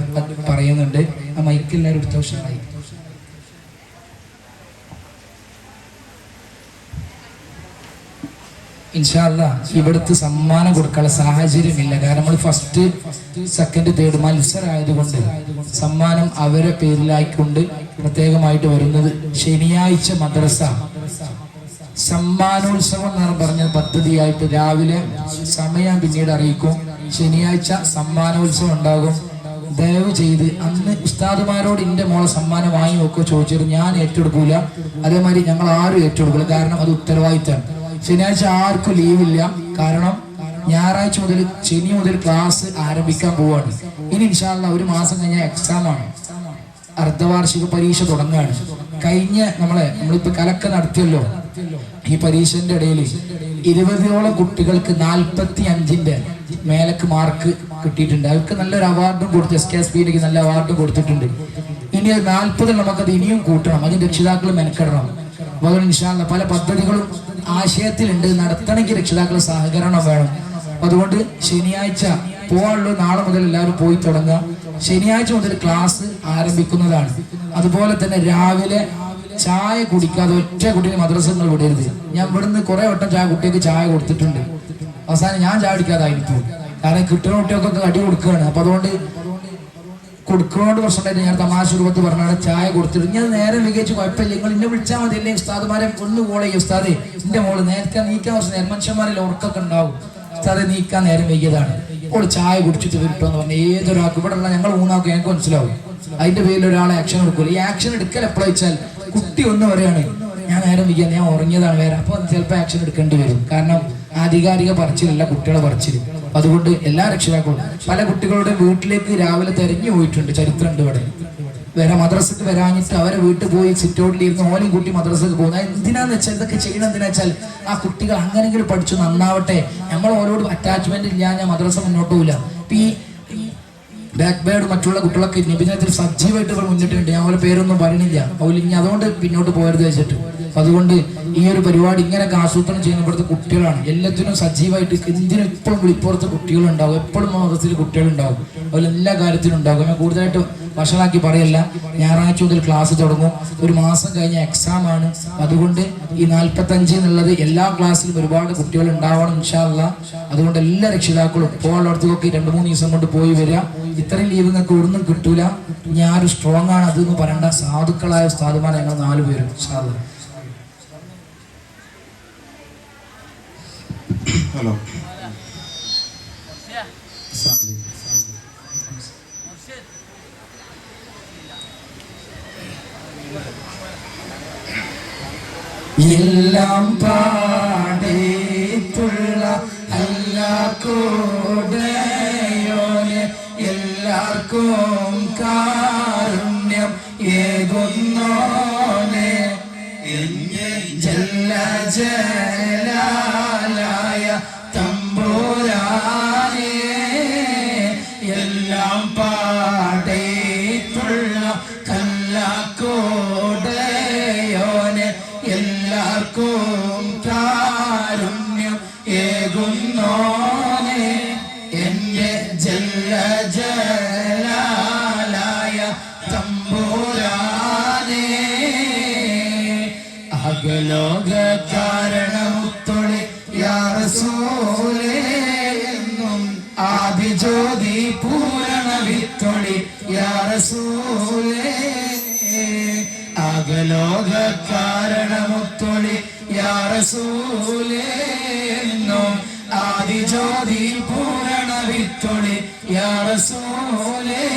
പറയുന്നുണ്ട്. ആ മൈക്ക് എല്ലാവരും എടുത്ത ഉഷാറായി. ഇൻഷാ അല്ലാഹ് ഇവിടുത്തെ സമ്മാനം കൊടുക്കാനുള്ള സാഹചര്യമില്ല. കാരണം നമ്മൾ ഫസ്റ്റ് സെക്കൻഡ് തേർഡ് മത്സരമായതുകൊണ്ട് സമ്മാനം അവരെ പേരിലായിക്കൊണ്ട് പ്രത്യേകമായിട്ട് വരുന്നത് ശനിയാഴ്ച മദ്രസ സമ്മാനോത്സവം എന്നാണ് പറഞ്ഞ പദ്ധതിയായിട്ട് രാവിലെ സമയം പിന്നീട് അറിയിക്കും. ശനിയാഴ്ച സമ്മാനോത്സവം ഉണ്ടാകും. ദയവ് ചെയ്ത് അന്ന് ഉസ്താദുമാരോട് ഇന്റെ മോളെ സമ്മാനം വാങ്ങി വെക്കോ ചോദിച്ചിരുന്നു. ഞാൻ ഏറ്റെടുക്കൂല, അതേമാതിരി ഞങ്ങൾ ആരും ഏറ്റെടുക്കില്ല. കാരണം അത് ഉത്തരവാദിത്തമാണ്. ശനിയാഴ്ച ആർക്കും ലീവില്ല. കാരണം ഞായറാഴ്ച മുതൽ ശനി മുതൽ ക്ലാസ് ആരംഭിക്കാൻ പോവാണ്. ഇനി ഇൻഷാ അല്ലാഹ് ഒരു മാസം കഴിഞ്ഞാൽ എക്സാം ആണ്, അർദ്ധവാർഷിക പരീക്ഷ തുടങ്ങുകയാണ്. കഴിഞ്ഞ നമ്മളിപ്പോ കലക്ക നടത്തിയല്ലോ. ഈ പരീക്ഷന്റെ ഇടയിൽ 20ഓളം കുട്ടികൾക്ക് 45ന്റെ മേലക്ക് മാർക്ക് കിട്ടിയിട്ടുണ്ട്. അവർക്ക് നല്ലൊരു അവാർഡും കൊടുത്തു, SKSPയിലേക്ക് നല്ല അവാർഡും കൊടുത്തിട്ടുണ്ട്. ഇനി 40 നമുക്കത് ഇനിയും കൂട്ടണം, അതിന് രക്ഷിതാക്കൾ മെനക്കെടണം. അപ്പോൾ ഇൻഷാ അല്ലാഹ് പല പദ്ധതികളും ആശയത്തിലുണ്ട്, നടത്തണമെങ്കിൽ രക്ഷിതാക്കളുടെ സഹകരണം വേണം. അതുകൊണ്ട് ശനിയാഴ്ച പോകാനുള്ളൂ, നാളെ മുതൽ എല്ലാവരും പോയി തുടങ്ങുക. ശനിയാഴ്ച മുതൽ ക്ലാസ് ആരംഭിക്കുന്നതാണ്. അതുപോലെ തന്നെ രാവിലെ ചായ കുടിക്കാതെ ഒറ്റ കുട്ടീനെ മദ്രസകൾ വിടരുത്. ഞാൻ ഇവിടുന്ന് കുറെ വട്ടം കുട്ടിക്ക് ചായ കൊടുത്തിട്ടുണ്ട്. അവസാനം ഞാൻ ചായ കുടിക്കാതായിരിക്കും, കാരണം കിട്ടുന്ന കുട്ടികൾക്കൊക്കെ അടി കൊടുക്കുകയാണ്. അപ്പൊ അതുകൊണ്ട് കൊടുക്കുന്നതുകൊണ്ട് പ്രശ്നമായിട്ട് ഞാൻ തമാശ രൂപത്തിൽ പറഞ്ഞാണ് ചായ കൊടുത്തിട്ട് ഞാൻ നേരെ മികച്ച് കുഴപ്പമില്ല, നിങ്ങൾ എന്നെ വിളിച്ചാൽ മതി, അല്ലേ ഉസ്താദ്മാരെ ഒന്ന് കോൾ ചെയ്യും. ഉസ്താദേ എന്റെ മോള് നേരത്തെ നീക്കാൻ കുറച്ച് നേരം, മനുഷ്യന്മാരിൽ ഉറക്കൊക്കെ ഉണ്ടാവും, ഉസ്താദെ നീക്കാൻ നേരം വൈകിയതാണ്, ഓള് ചായ കുടിച്ചിട്ട് വരട്ടോ എന്ന് പറഞ്ഞാൽ ഏതൊരാൾക്ക് ഇവിടെ ഉള്ള ഞങ്ങൾ 3 ആൾക്ക് ഞങ്ങൾക്ക് മനസ്സിലാവും. അതിന്റെ പേരിൽ ഒരാളെ ആക്ഷൻ എടുക്കൂല. ഈ ആക്ഷൻ എടുക്കൽ എപ്പോഴാ വെച്ചാൽ കുട്ടി ഒന്ന് പറയാണ് ഞാൻ നേരം വൈകിയ ഞാൻ ഉറങ്ങിയതാണ് വേറെ, അപ്പൊ ചിലപ്പോൾ ആക്ഷൻ എടുക്കേണ്ടി വരും. കാരണം ആധികാരിക പറച്ചിലല്ല കുട്ടികളെ പറച്ചിൽ. അതുകൊണ്ട് എല്ലാ രക്ഷിതാക്കളും പല കുട്ടികളുടെ വീട്ടിലേക്ക് രാവിലെ തെരഞ്ഞു പോയിട്ടുണ്ട്, ചരിത്രമുണ്ട്. ഇവിടെ മദ്രസക്ക് വരാഞ്ഞിട്ട് അവരെ വീട്ടിൽ പോയി സിറ്റൗട്ടിൽ ഇരുന്ന് ഓലയും കൂട്ടി മദ്രസക്ക് പോകുന്നത് എന്തിനാന്ന് വെച്ചാൽ, ഇതൊക്കെ ചെയ്യണം എന്തിനാ വെച്ചാൽ ആ കുട്ടികൾ അങ്ങനെങ്കിലും പഠിച്ചു നന്നാവട്ടെ. നമ്മൾ ഓരോട് അറ്റാച്ച്മെന്റ് ഇല്ല, ഞാൻ മദ്രസ മുന്നോട്ട് പോകില്ല. ഈ ബാക്ക് ബേർഡ് മറ്റുള്ള കുട്ടികളൊക്കെ നിബിധനത്തിൽ സജീവമായിട്ട് ഇവിടെ മുന്നിട്ടുണ്ട്. ഞാൻ അവരുടെ പേരൊന്നും പറയണില്ല, ഇനി അതുകൊണ്ട് പിന്നോട്ട് പോകരുത് വെച്ചിട്ട്. അതുകൊണ്ട് ഈ ഒരു പരിപാടി ഇങ്ങനെയൊക്കെ ആസൂത്രണം ചെയ്യുന്ന ഇവിടുത്തെ കുട്ടികളാണ് എല്ലാത്തിനും സജീവമായിട്ട്. എന്തിനും എപ്പോഴും വിളിപ്പുറത്ത് കുട്ടികളുണ്ടാവും, എപ്പോഴും മദ്രസയിൽ കുട്ടികളുണ്ടാവും, അതുപോലെ എല്ലാ കാര്യത്തിലും ഉണ്ടാവും. ഞാൻ കൂടുതലായിട്ട് വഷളാക്കി പറയല്ല. ഞായറാഴ്ച മുതൽ ക്ലാസ് തുടങ്ങും, 1 മാസം കഴിഞ്ഞ എക്സാം ആണ്. അതുകൊണ്ട് ഈ 45 എന്നുള്ളത് എല്ലാ ക്ലാസ്സിലും ഒരുപാട് കുട്ടികൾ ഉണ്ടാവണം ഇൻഷാ അല്ലാഹ്. അതുകൊണ്ട് എല്ലാ രക്ഷിതാക്കളും പോകാനുള്ളവർക്കൊക്കെ 2-3 ദിവസം കൊണ്ട് പോയി വരിക. ഇത്രയും ലീവ് നിങ്ങൾക്ക് ഒന്നും കിട്ടൂല. ഞാൻ സ്ട്രോങ് ആണ് അതെന്ന് പറയേണ്ട സാധുക്കളായ ഉസ്താദുമാർ ഞങ്ങൾ 4 പേരും ഇൻഷാ അല്ലാഹ്. ഹലോ, എല്ലാം പാടേത്തുള്ള അല്ലാഹുവോനെ എല്ലാവർക്കും കാരുണ്യം ഏകുന്നോനെ ജല്ല ജലാലായ തമ്പുരാനെ എല്ലാം പാടേത്തുള്ള കല്ലാക്കോടയോനെ എല്ലാവർക്കും കാരുണ്യം ഏകുന്നോനെ എന്റെ ജല്ല ജലാലായ തമ്പുരാനെ അകലോക കാരണമുത്തൊളി യാ റസൂലേ എന്നും ആദിജ്യോതി പൂരണ വിത്തൊളി യാ റസൂലേ അകലോക കാരണമുത്തൊളി യാ റസൂലേ എന്നും ആദിജ്യോതി പൂരണ വിത്തൊളി യാ റസൂലേ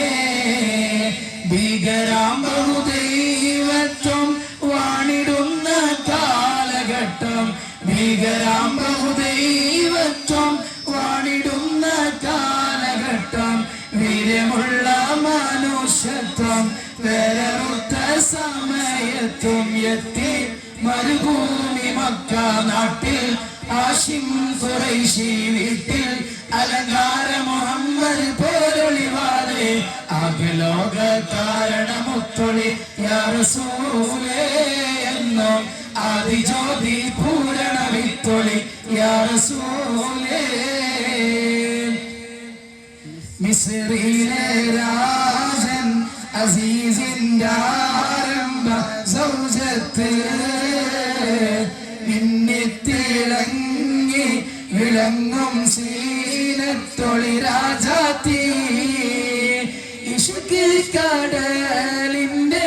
ഭീകരാം ബഹുദൈവത്വം വാണിടുന്ന കാലഘട്ടം ഭീകരാം ബഹുദൈവത്വം വാണിടുന്ന കാലഘട്ടം വീര്യമുള്ള മനുഷ്യത്വം വേറൊത്ത സമയത്തും എത്തി മരുഭൂമി മക്ക നാട്ടിൽ ആശിം ഖുറൈശി വീട്ടിൽ അലങ്കാര മുഹമ്മദ് പോരൊളിവാലെ അകലോക കാരണമുത്തൊളി യാ റസൂലേ എന്നും ആദിജ്യോതി പൂരണ വിത്തൊളി യാ റസൂലേ മിസ്രിലെ രാജൻ അസീസിന്റെ ആരംഭ സൗജത്ത് മിന്നിത്തിളങ്ങി വിളങ്ങും സീനത്തൊളി രാജാത്തി ഇഷ്കിൽ കടലിന്റെ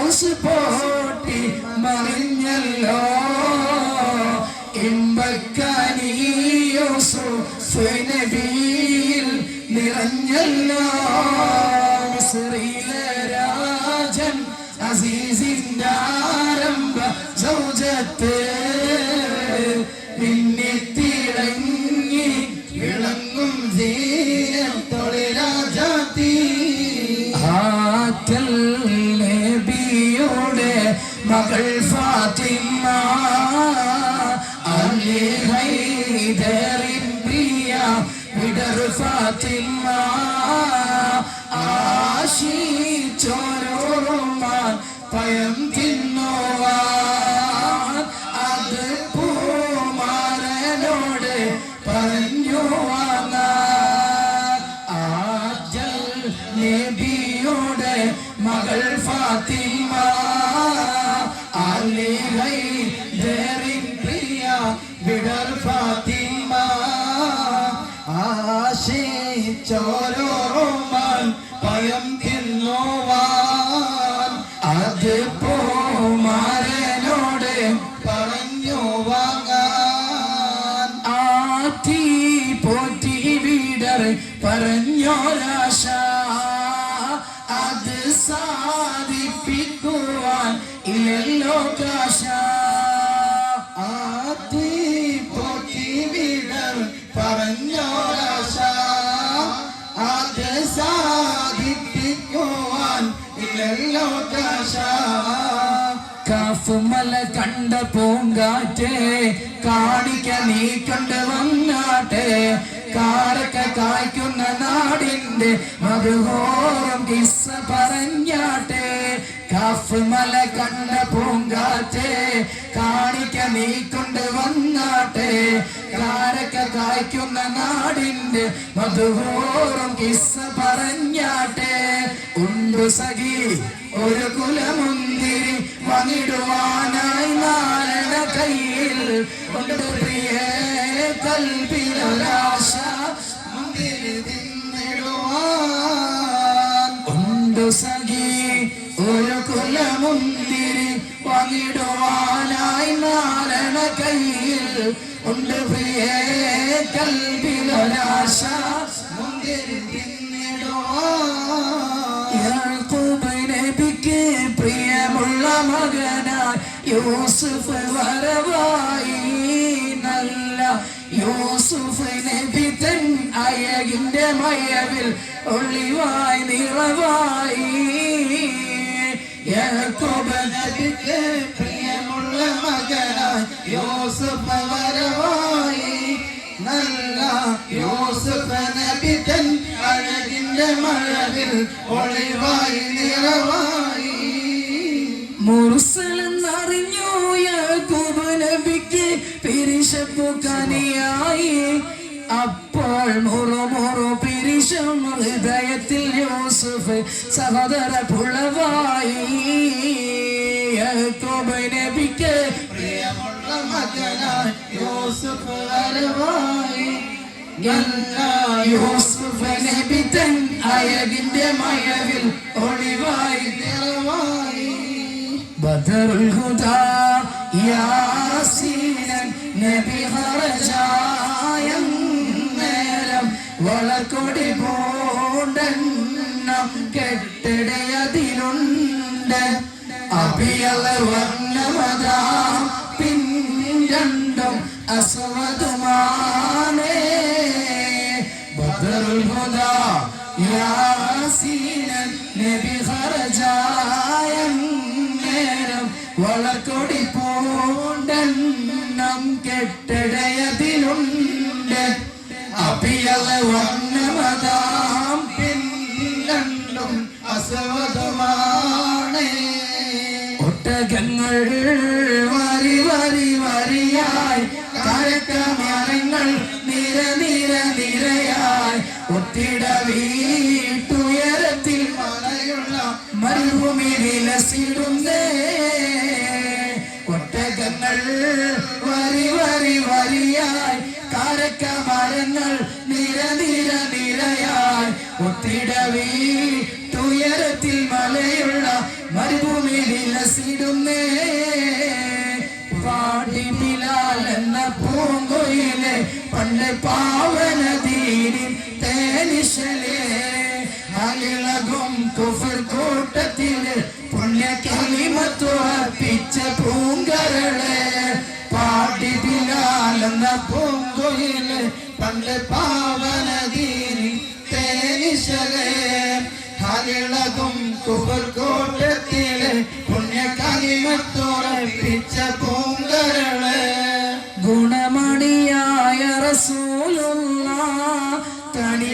ഔസ് പോട്ടി മറിഞ്ഞല്ലോ ഇമ്പക്കനിയൂസുഫ് നബിയിൽ നിറഞ്ഞല്ലോ മിസ്രിലെ രാജൻ അസീസിന്റെ ആരംഭ സൗജത്ത് മിന്നിത്തിളങ്ങി വിളങ്ങും സീനത്തൊളി രാജാത്തി ആറ്റൽ നബിയുടെ മകൾ ഫാത്തിമ അലി ഹൈദറിൻ പ്രിയ വിടർ ഫാത്തിമ ആശിച്ചോരോമാൻ പയം തിന്നുവാൻ അത് പൂമാരനോട് പറഞ്ഞു വാങ്ങാൻ ആജൽ നബിയുടെ മകൾ ഫാത്തിമ അലിഹൈ ദേറിൻ പ്രിയ വിടർ ഫാത്തിമ ആശിച്ചോരോമാൻ പയം തിന്നുവാൻ അത് പൂമാരനോട് പറഞ്ഞു വാങ്ങാൻ ആറ്റി പോറ്റി വിടർ പറഞ്ഞോരാശ അത് സാധിപ്പിക്കുവാൻ ഇല്ലല്ലോ കാശ ആറ്റി പോറ്റി വിടർ പറഞ്ഞോരാശ അത് സാധിപ്പിക്കുവാൻ ഇല്ലല്ലോ കാശ കാഫുമല കണ്ട പൂങ്കാറ്റേ കാണിക്ക നീ കണ്ട് വന്നാട്ടെ കാരക്ക കായ്ക്കുന്ന നാടിന്റെ മധുഹോറും കിസ്സ പറഞ്ഞാട്ടെ കാഫുമല കണ്ട പൂങ്കാറ്റേ കാണിക്ക നീ കൊണ്ട് വന്നാട്ടെ കാരക്ക കായ്ക്കുന്ന നാടിന്റെ മധുഹോറും കിസ്സ പറഞ്ഞാട്ടെ ഉണ്ടു സഖി ഒരു കുലമുന്തിരി വന്നിടുവാനായി നാരണ കയ്യിൽ ഉണ്ട് പ്രിയ കൽപ്പിലൊരാശ മുന്തിരി തിന്നിടുവാൻ ഉണ്ടു സഖി ഒരു കുലമുന്തിരി വന്നിടുവാനായി നാരണ കയ്യിൽ ഉണ്ട് പ്രിയ കൽപ്പിലൊരാശ മുന്തിരി നബിക്ക് പ്രിയമുള്ള മകനായി യൂസുഫ് വരവായി നല്ല യൂസുഫ് നബി തൻ അയകിന്റെ മയവിൽ ഒളിവായി നിറവായി യാക്കോബ് നബിക്ക് പ്രിയമുള്ള മകനായി യൂസുഫ് വരവായി നല്ല യൂസുഫ് നബി തൻ അഴകിന്റെ മഴവിൽ ഒളിവായി നിറവായി മുർസലെന്നറിഞ്ഞു യാക്കൂബ് നബിക്ക് പിരിശപ്പു കനിയായി അപ്പോൾ മുറുമുറു പിരിശം ഹൃദയത്തിൽ യൂസുഫ് സഹോദര പുളവായി യാക്കൂബ് നബിക്ക് പ്രിയമുള്ള മകനായി യൂസുഫ് വരവായി യൂസുഫ് നബി തൻ അയകിന്റെ മയവിൽ ഒളിവായി നിറവായി ബദറുൽ ഹുദാ യാസീനൻ നബി ഖറജായ നേരം വളക്കൊടി പൂണ്ടെണ്ണം കെട്ടിടയതിലുണ്ട് അഭിയല വർണ്ണമതാ പിൻരണ്ടും അസ്വദുമാനേ ബദറുൽ ഹുദാ യാസീനൻ നബി ഖറജായ നേരം വളക്കൊടി പൂണ്ടെണ്ണം കെട്ടിടയതിലുണ്ട് അഭിയല വർണ്ണമതാം പിൻരണ്ടും അസ്വദുമാനേ ഒട്ടകങ്ങൾ വരി വരി വരിയായി കരക്കമരങ്ങൾ നിര നിര നിരയായി ഒത്തിട വീട്ടുയരത്തിൽ മലയുള്ള മരുഭൂമി വിലസിടുന്നേ ഒട്ടകങ്ങൾ വരി വരി വരിയായി കരക്കമരങ്ങൾ നിര നിര നിരയായി ഒത്തിട വീട്ടുയരത്തിൽ മലയുള്ള മരുഭൂമി വിലസിടുന്നേ പാടി ബിലാൽ എന്ന പൂങ്കൊയിലെ പണ്ട് പാവനദീനിൻ തേനിശലേ അലിളകും കുഫർ കൂട്ടത്തില് പുണ്യ കലിമത്ത് ഉറപ്പിച്ച പൂങ്കരളെ പാടി ബിലാൽ എന്ന പൂങ്കൊയിലെ പണ്ട് പാവനദീനിൻ തേനിശലേ അലിളകും കുഫർ കൂട്ടത്തില് പുണ്യ കലിമത്തുറപ്പിച്ച പൂങ്കരളെ ഗുണമണിയായ റസൂലുള്ള തണി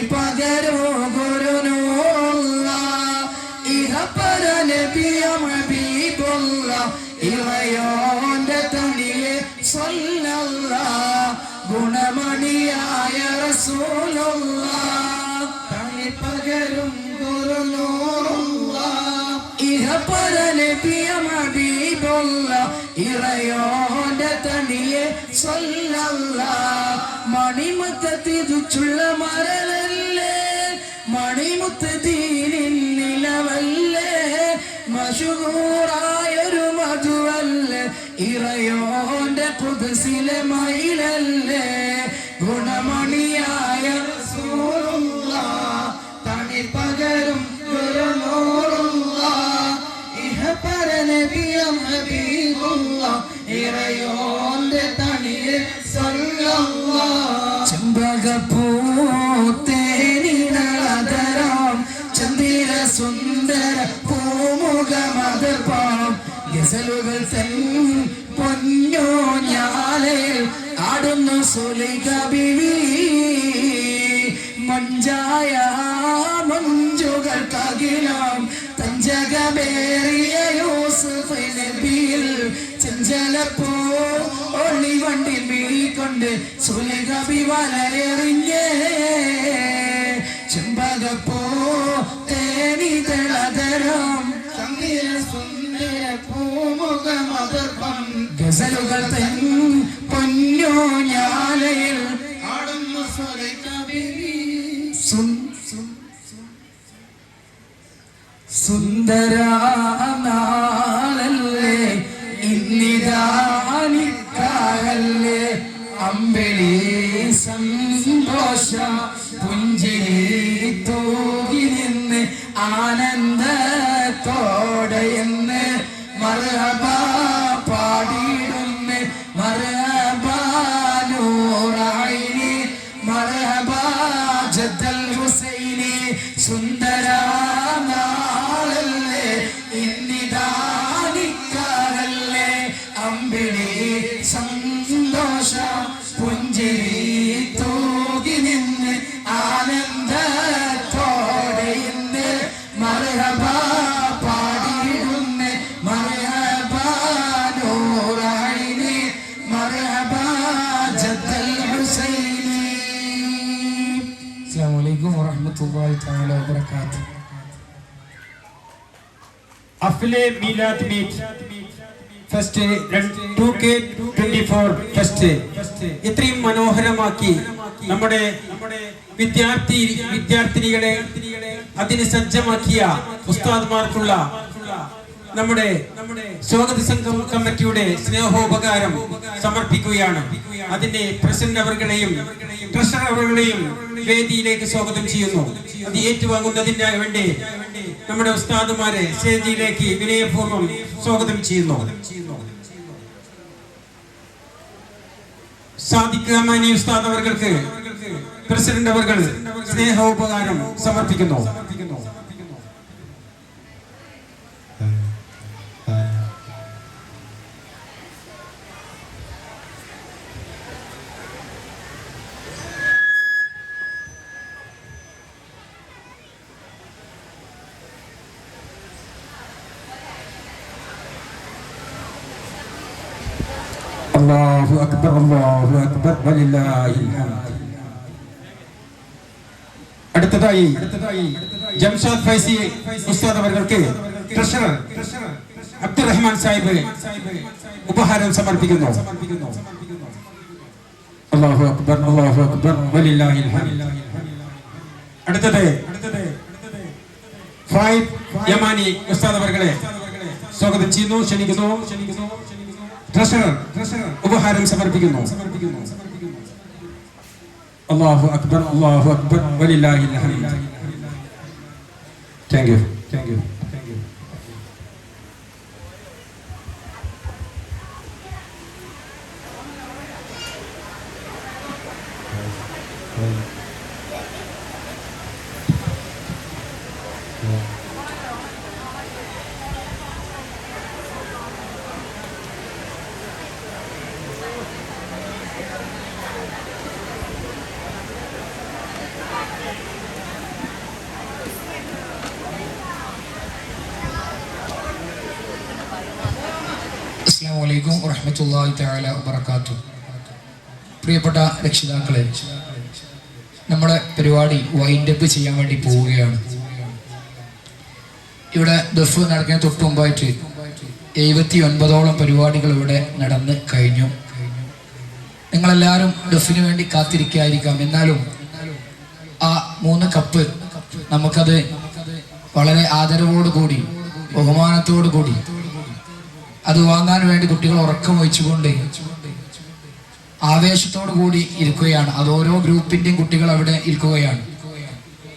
ഇറയോന്റെ തണിയെ സ്വല്ലല്ലാഹ് ഗുണമണിയായ റസൂലുള്ളാഹ് തണി പകരും ഗുരുനൂറുള്ളാഹ് ഇഹപര നബിയ ഹബീബുള്ളാഹ് ഇറയോന്റെ തണിയെ സ്വല്ലല്ലാഹ് മണിമുത്ത് തിരിച്ചുള്ള മരലല്ലേ മണിമുത്ത് തീരിൻ നിലവല്ലേ മശൂറായൊരു മധുവല്ലേ ഇറയോന്റെ ഖുദ്സിലെ മയിലല്ലേ ഗുണമണിയായ റസൂലുള്ളാഹ് തണി പകരും ഗുരുനൂറുള്ളാഹ് ഇഹപര നബിയം ഹബീബുള്ളാഹ് ഇറയോന്റെ തണിയെ സ്വല്ലല്ലാഹ് ചെമ്പകപ്പൂത്തേനിതരാം ചന്ദിര സുന്ദര പൂമുഖമതർപ്പാം ഗസലുകൾ തൻ പൊന്നോ ഞാലേ ആടുന്നു സുലൈഖ ബീവി മഞ്ചായ മഞ്ചുകൾക്കകിലാം തഞ്ചകമേറിയ യൂസുഫ് നബിയിൽ ചെഞ്ചലപ്പോ ഒളി വണ്ടി വീക്കൊണ്ട് സുലൈഖ ബീവി വലയെറിഞ്ഞേ ചെമ്പകപ്പോ തേനിതളതരം ചന്ദിര സുന്ദര പൂമുഖമതർപ്പം ഗസലുകൾ തൻ പൊന്നോ ഞാലയിൽ ആടുന്നു സുലൈഖ ബീവി സുന്ദരാനാളല്ലേ ഇന്നിതാനിക്കായല്ലേ അമ്പിളി സന്തോഷ പുഞ്ചിരി തൂകി നിന്ന് ആനന്ദത്തോടെ എന്ന് മർഹബ പാടിയിടുന്ന് മർഹബ നൂറൈനി മർഹബ ജദ്ദൽ ഹുസൈനി സുന്ദരാനാളല്ലേ ഇന്നിതാനിക്കാരല്ലേ അമ്പിളി സന്തോഷ പുഞ്ചിരി തൂകി നിന്ന് ആനന്ദത്തോടെ ഇന്ന് മർഹബ പാടിയിടുന്ന് മർഹബ നൂറൈനി മർഹബ ജദ്ദൽ ഹുസൈനി. അസ്സലാമു അലൈക്കും വറഹ്മത്തുള്ളാഹി തആല വബറകാതുഹു. അഫ്ലെ മീലാദ് മീറ്റ് ഫസ്റ്റ് 2K24 ഫസ്റ്റ് ഇത്രയും മനോഹരമാക്കി നമ്മുടെ വിദ്യാർത്ഥിനികളെ അതിന് സജ്ജമാക്കിയ ഉസ്താദ്മാർക്കുള്ള നമ്മുടെ സ്വാഗത സംഘം കമ്മിറ്റിയുടെ സ്നേഹോപകാരം സമർപ്പിക്കുകയാണ്. അതിന്റെ പ്രസിഡന്റ് അവർകളെയും ട്രഷറർ അവർകളെയും വേദിയിലേക്ക് സ്വാഗതം ചെയ്യുന്നു. അത് ഏറ്റുവാങ്ങുന്നതിന് വേണ്ടി നമ്മുടെ ഉസ്താദുമാരെ സ്റ്റേജിലേക്ക് വിനയപൂർവ്വം സ്വാഗതം ചെയ്യുന്നു. സാദിഖ് അമാനി ഉസ്താദ് അവർക്ക് പ്രസിഡന്റ് അവർ സ്നേഹോപകാരം സമർപ്പിക്കുന്നു. അല്ലാഹു അക്ബർ വലില്ലാഹിൽ ഹംദ്. അടുത്തതായി ജംഷാദ് ഫൈസി ഉസ്താദ് അവർക്ക് ട്രഷറർ അബ്ദുറഹ്മാൻ സാഹിബ് ഉപഹാരം സമർപ്പിക്കുന്നു. അല്ലാഹു അക്ബർ വലില്ലാഹിൽ ഹംദ്. അടുത്തത് ഫായിദ് യമാനി ഉസ്താദ് അവരെ സ്വാഗതം ചെയ്യുന്നു, ക്ഷണിക്കുന്നു. ട്രഷറർ ഉപഹാരം സമർപ്പിക്കുന്നു. അല്ലാഹു അക്ബർ വലില്ലാഹിൽ ഹംദ്. Thank you. അസ്സലാമു അലൈക്കും വറഹ്മത്തുള്ളാഹി തആല വബറകാതുഹു. പ്രിയപ്പെട്ട രക്ഷിതാക്കളെ, നമ്മുടെ പരിപാടി വൈൻഡപ്പ് ചെയ്യാൻ വേണ്ടി പോവുകയാണ്. ഇവിടെ ദഫ് നടക്കുന്ന തൊട്ട് മുമ്പായിട്ട് 79ഓളം പരിപാടികൾ ഇവിടെ നടന്ന് കഴിഞ്ഞു. നിങ്ങളെല്ലാവരും ദഫിന് വേണ്ടി കാത്തിരിക്കായിരിക്കാം. എന്നാലും ആ 3 കപ്പ് നമുക്കത് വളരെ ആദരവോടുകൂടി ബഹുമാനത്തോടു കൂടി അത് വാങ്ങാൻ വേണ്ടി കുട്ടികൾ ഉറക്കം വഹിച്ചുകൊണ്ട് ആവേശത്തോടു കൂടി ഇരിക്കുകയാണ്. അത് ഓരോ ഗ്രൂപ്പിന്റെയും കുട്ടികൾ അവിടെ ഇരിക്കുകയാണ്.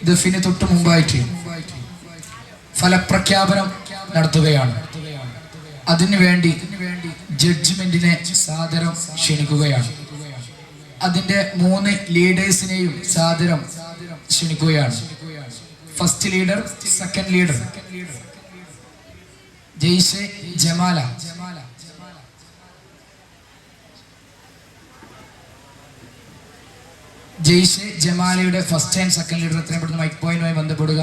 ദഫിന് തൊട്ട് മുമ്പായിട്ട് ഫലപ്രഖ്യാപനം നടത്തുകയാണ്. അതിനു വേണ്ടി ജഡ്ജ്മെന്റിനെ സാദരം ക്ഷണിക്കുകയാണ്. അതിന്റെ 3 ലീഡേഴ്സിനെയും സാദരം ക്ഷണിക്കുകയാണ്. First leader, second leader Jaishe Jamala, Jaishe ജമാലയുടെ ഫസ്റ്റ് ആൻഡ് സെക്കൻഡ് ലീഡർ എത്രയും പെട്ടെന്ന് മൈക്ക് പോയിന്റുമായി ബന്ധപ്പെടുക.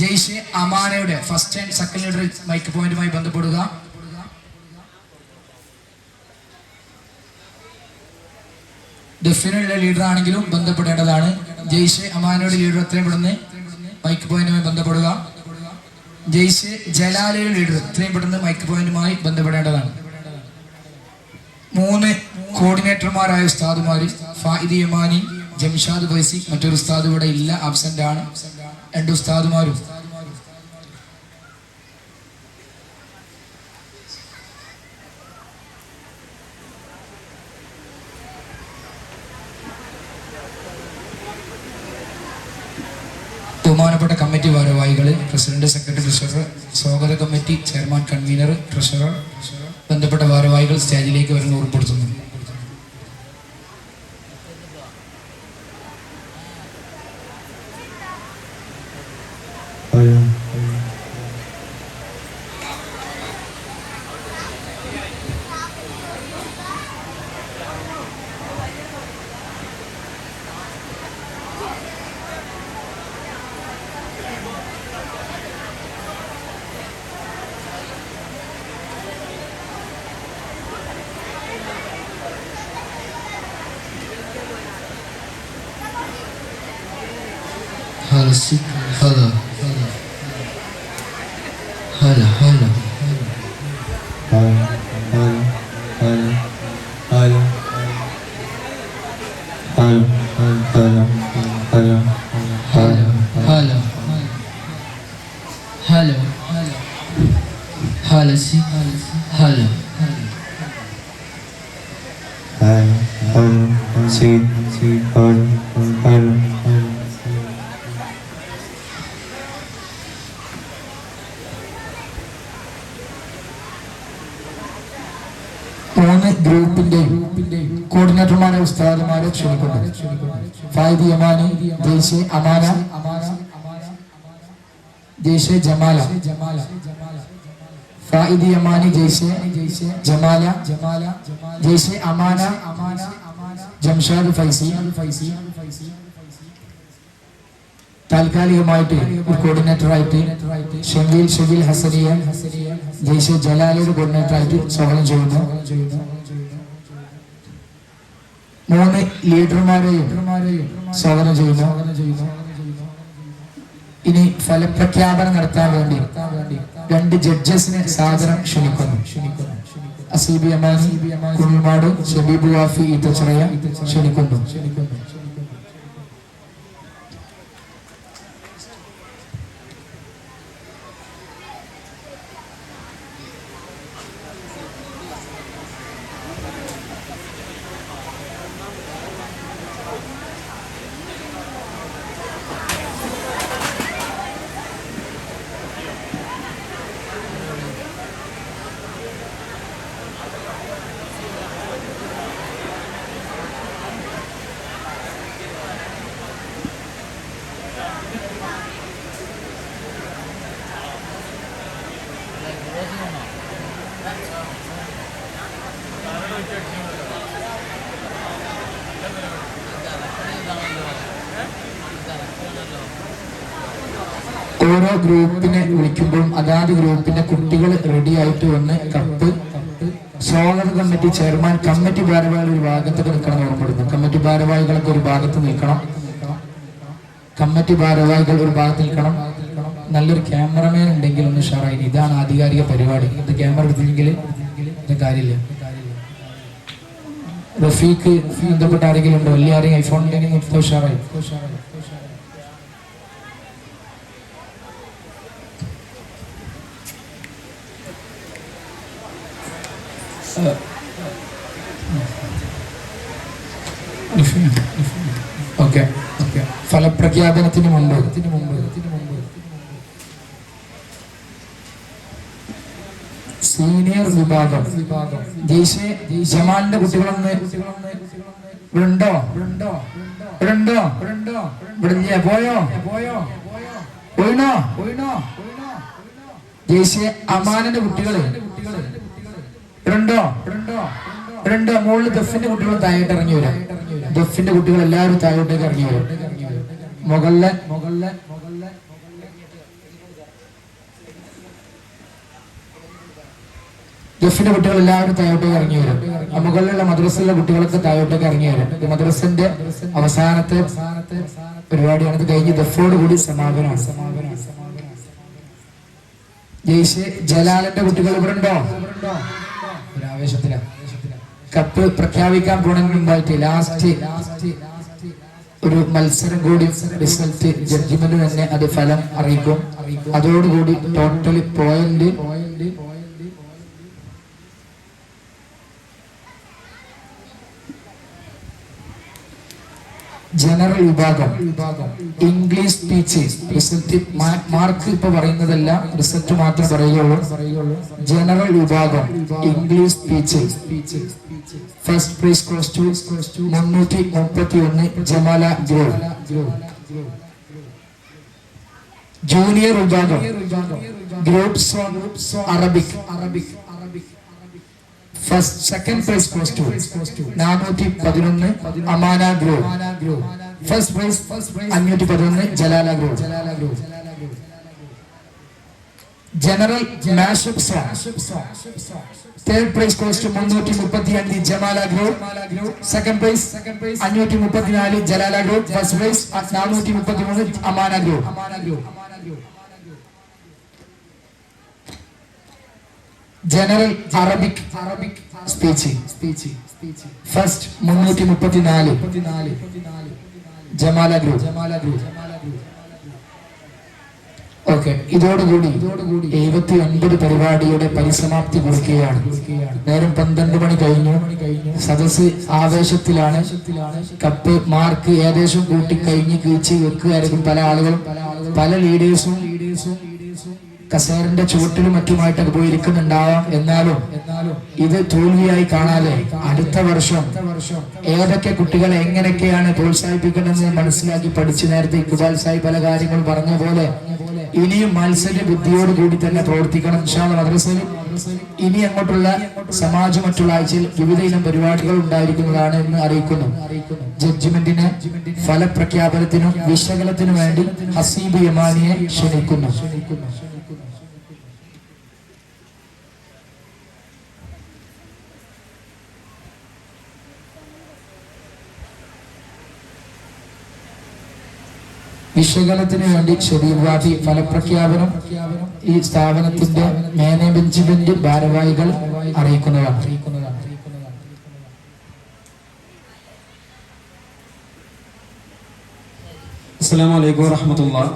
ജയ്ഷെ അമാനയുടെ first and second leader mike പോയിന്റുമായി ബന്ധപ്പെടുക. ഡെഫിനുള്ള ലീഡർ ആണെങ്കിലും ബന്ധപ്പെടേണ്ടതാണ്. ജയ്ഷെ അമാനയുടെ ലീഡർ എത്രയും പെട്ടെന്ന് മൈക്ക് പോയിന്റുമായി ബന്ധപ്പെടുക. ജയ്ഷെ ജലാലയുടെ ലീഡർ എത്രയും പെട്ടെന്ന് മൈക്ക് പോയിന്റുമായി ബന്ധപ്പെടേണ്ടതാണ്. 3 കോർഡിനേറ്റർമാരായ ഉസ്താദുമാര് ഫായിദി യമാനി, ജംഷാദ് ഫൈസി, മറ്റൊരു ഉസ്താദ് ഇവിടെ ഇല്ല, ആബ്സെന്റ് ആണ്. 2 ഉസ്താദുമാരും ബഹുമാനപ്പെട്ട കമ്മിറ്റി ഭാരവാഹികൾ, പ്രസിഡന്റ്, സെക്രട്ടറി, ട്രഷറർ, സ്വാഗത കമ്മിറ്റി ചെയർമാൻ, കൺവീനർ, ട്രഷറർ, ബന്ധപ്പെട്ട ഭാരവാഹികൾ സ്റ്റേജിലേക്ക് വരുന്ന ഉറപ്പെടുത്തുന്നു. Hello. ഗ്രൂപ്പിന്റെ കോർഡിനേറ്റർമാരെ ഉസ്താദുമാരെ ക്ഷണിക്കുന്നു. ഫായിദി യമാനി, ജയ്ഷെ അമാന, ജയ്ഷെ ജമാല, ഫായിദി യമാനി, ജയ്ഷെ ജമാല, ജയ്ഷെ അമാന, ജംഷാദ് ഫൈസി. താൽക്കാലികമായിട്ട് ഒരു കോർഡിനേറ്ററായിട്ട് ഷബീൽ ഹസനിയ, ജയ്ഷെ ജലാലയുടെ കോർഡിനേറ്ററായിട്ട് സ്വാഗതം ചെയ്യുന്നു. 3 ലീഡർമാരെയും സ്വാഗതം ചെയ്യുന്നു. ഇനി ഫലപ്രഖ്യാപനം നടത്താൻ വേണ്ടി 2 ജഡ്ജസിനെ സാദരം ക്ഷണിക്കുന്നു. അസീബി അമാനി കുൽമാട്, ഷബീബ് വാഫി ഈത്തച്ചിറയ ക്ഷണിക്കുന്നു. ഓരോ ഗ്രൂപ്പിനെ വിളിക്കുമ്പോഴും അതാത് ഗ്രൂപ്പിന്റെ കുട്ടികൾ റെഡി ആയിട്ട് വന്ന് കപ്പ് സ്വാഗത കമ്മിറ്റി ചെയർമാൻ കമ്മിറ്റി ഭാരവാഹികൾ ഒരു ഭാഗത്തൊക്കെ നിൽക്കണം ഓർമ്മപ്പെടുന്നു. കമ്മിറ്റി ഭാരവാഹികളൊക്കെ ഒരു ഭാഗത്ത് നിൽക്കണം. കമ്മിറ്റി ഭാരവാഹികൾ ഒരു ഭാഗത്ത് നിൽക്കണം. നല്ലൊരു ക്യാമറമാൻ ഉണ്ടെങ്കിൽ ഒന്ന് ഷാറായി. ഇതാണ് ആധികാരിക പരിപാടി. ഇത് ക്യാമറ എടുത്തില്ലെങ്കിൽ ഇത് കാര്യമില്ല. റഫീഖ് ബന്ധപ്പെട്ട ആരെങ്കിലും ഉണ്ടോ? വലിയ ആരെങ്കിലും ഐഫോൺ ഉണ്ടെങ്കിൽ ഷാറായി. ഓക്കെ, ഫലപ്രഖ്യാപനത്തിന് മുമ്പ് സീനിയർ വിഭാഗം ജമാലിന്റെ കുട്ടികളൊന്ന് ഉണ്ടോ? ഇവിടെ പോയോ? ജയ്ഷെ അമാനന്റെ കുട്ടികള് ഉണ്ടോ? മുകളിൽ ദഫിന്റെ കുട്ടികൾ താഴോട്ട് ഇറങ്ങി വരാം. ദഫിന്റെ കുട്ടികൾ എല്ലാവരും താഴോട്ടേക്ക് ഇറങ്ങി വരും. മുകളിലെ ദഫിന്റെ കുട്ടികൾ എല്ലാവരും താഴോട്ടേക്ക് ഇറങ്ങി വരും. മുകളിലുള്ള മദ്രസയിലെ കുട്ടികളൊക്കെ താഴോട്ടേക്ക് ഇറങ്ങി വരും. ഇത് മദ്രസന്റെ അവസാനത്തെ പരിപാടിയാണ്. ഇത് കഴിഞ്ഞ് ദഫോട് കൂടി സമാപനമാണ്. ജയ്ഷെ ജലാലിന്റെ കുട്ടികൾ ഇവിടെ ഉണ്ടോ? ഒരു ആവേശത്തിലാണ്. കപ്പ് പ്രഖ്യാപിക്കാൻ പോണതിന് മുമ്പായിട്ട് ലാസ്റ്റ് ഒരു മത്സരം കൂടി, റിസൾട്ട് ജഡ്ജിമെന്റ് തന്നെ അത് ഫലം അറിയിക്കും. അതോടുകൂടി ടോട്ടൽ പോയിന്റ് ജനറൽ വിഭാഗം ഇംഗ്ലീഷ് സ്പീച്ച് റിസൾട്ട് മാർക്ക് ഇപ്പൊ പറയുന്നതല്ല, റിസൾട്ട് മാത്രം പറയുകയുള്ളൂ. ജനറൽ വിഭാഗം English speech first prize goes to 331 Jamala group. Junior വിഭാഗം group Arabic first second prize goes to 411 Amana group. First prize 511 Jalala group. General mashup song third prize goes to 335 Jamala group. Second prize 534 Jalala group. First prize 433 Amana group. General Arabic speech first 334 Jamala group. Okay, ഇതോടുകൂടി 79 പരിപാടിയുടെ പരിസമാപ്തി കുറിക്കുകയാണ്. നേരം 12 മണി കഴിഞ്ഞു. സദസ് ആവേശത്തിലാണ്. കപ്പ് മാർക്ക് ഏകദേശം കൂട്ടിക്കഴിഞ്ഞ് കീഴ്ച വെക്കുകയായിരിക്കും പല ആളുകളും. പല ലീഡേഴ്സും കസേരന്റെ ചുവട്ടിലും മറ്റുമായിട്ടൊക്കെ പോയിരിക്കുന്നുണ്ടാവാം. എന്നാലും ഇത് തോൽവിയായി കാണാതെ അടുത്ത വർഷം ഏതൊക്കെ കുട്ടികളെ എങ്ങനെയൊക്കെയാണ് പ്രോത്സാഹിപ്പിക്കേണ്ടതെന്ന് മനസ്സിലാക്കി പഠിച്ച് നേരത്തെ ഇക്ബാൽ സാഹിബ് പല കാര്യങ്ങളും പറഞ്ഞ പോലെ ഇനിയും മത്സര ബുദ്ധിയോട് കൂടി തന്നെ പ്രവർത്തിക്കണം. ഇൻഷാല്ലാഹ് മദ്രസയിൽ ഇനി അങ്ങോട്ടുള്ള സമാജം മറ്റുള്ള ആഴ്ചയിൽ വിവിധ ഇനം പരിപാടികൾ ഉണ്ടായിരിക്കുന്നതാണ് എന്ന് അറിയിക്കുന്നു. ജഡ്ജ്മെന്റിന് ഫലപ്രഖ്യാപനത്തിനും വിശകലത്തിനും വേണ്ടി ഹസീബ് യമാനിയെ ക്ഷണിക്കുന്നു. വിശകലത്തിന് വേണ്ടി ശരീരവാദി ഫലപ്രഖ്യാപനം ഈ സ്ഥാപനത്തിന്റെ മാനേജ്മെന്റ് ഭാരവാഹികൾ അറിയിക്കുന്നതാണ്. അസ്സലാമു അലൈക്കും വറഹ്മത്തുള്ളാഹി.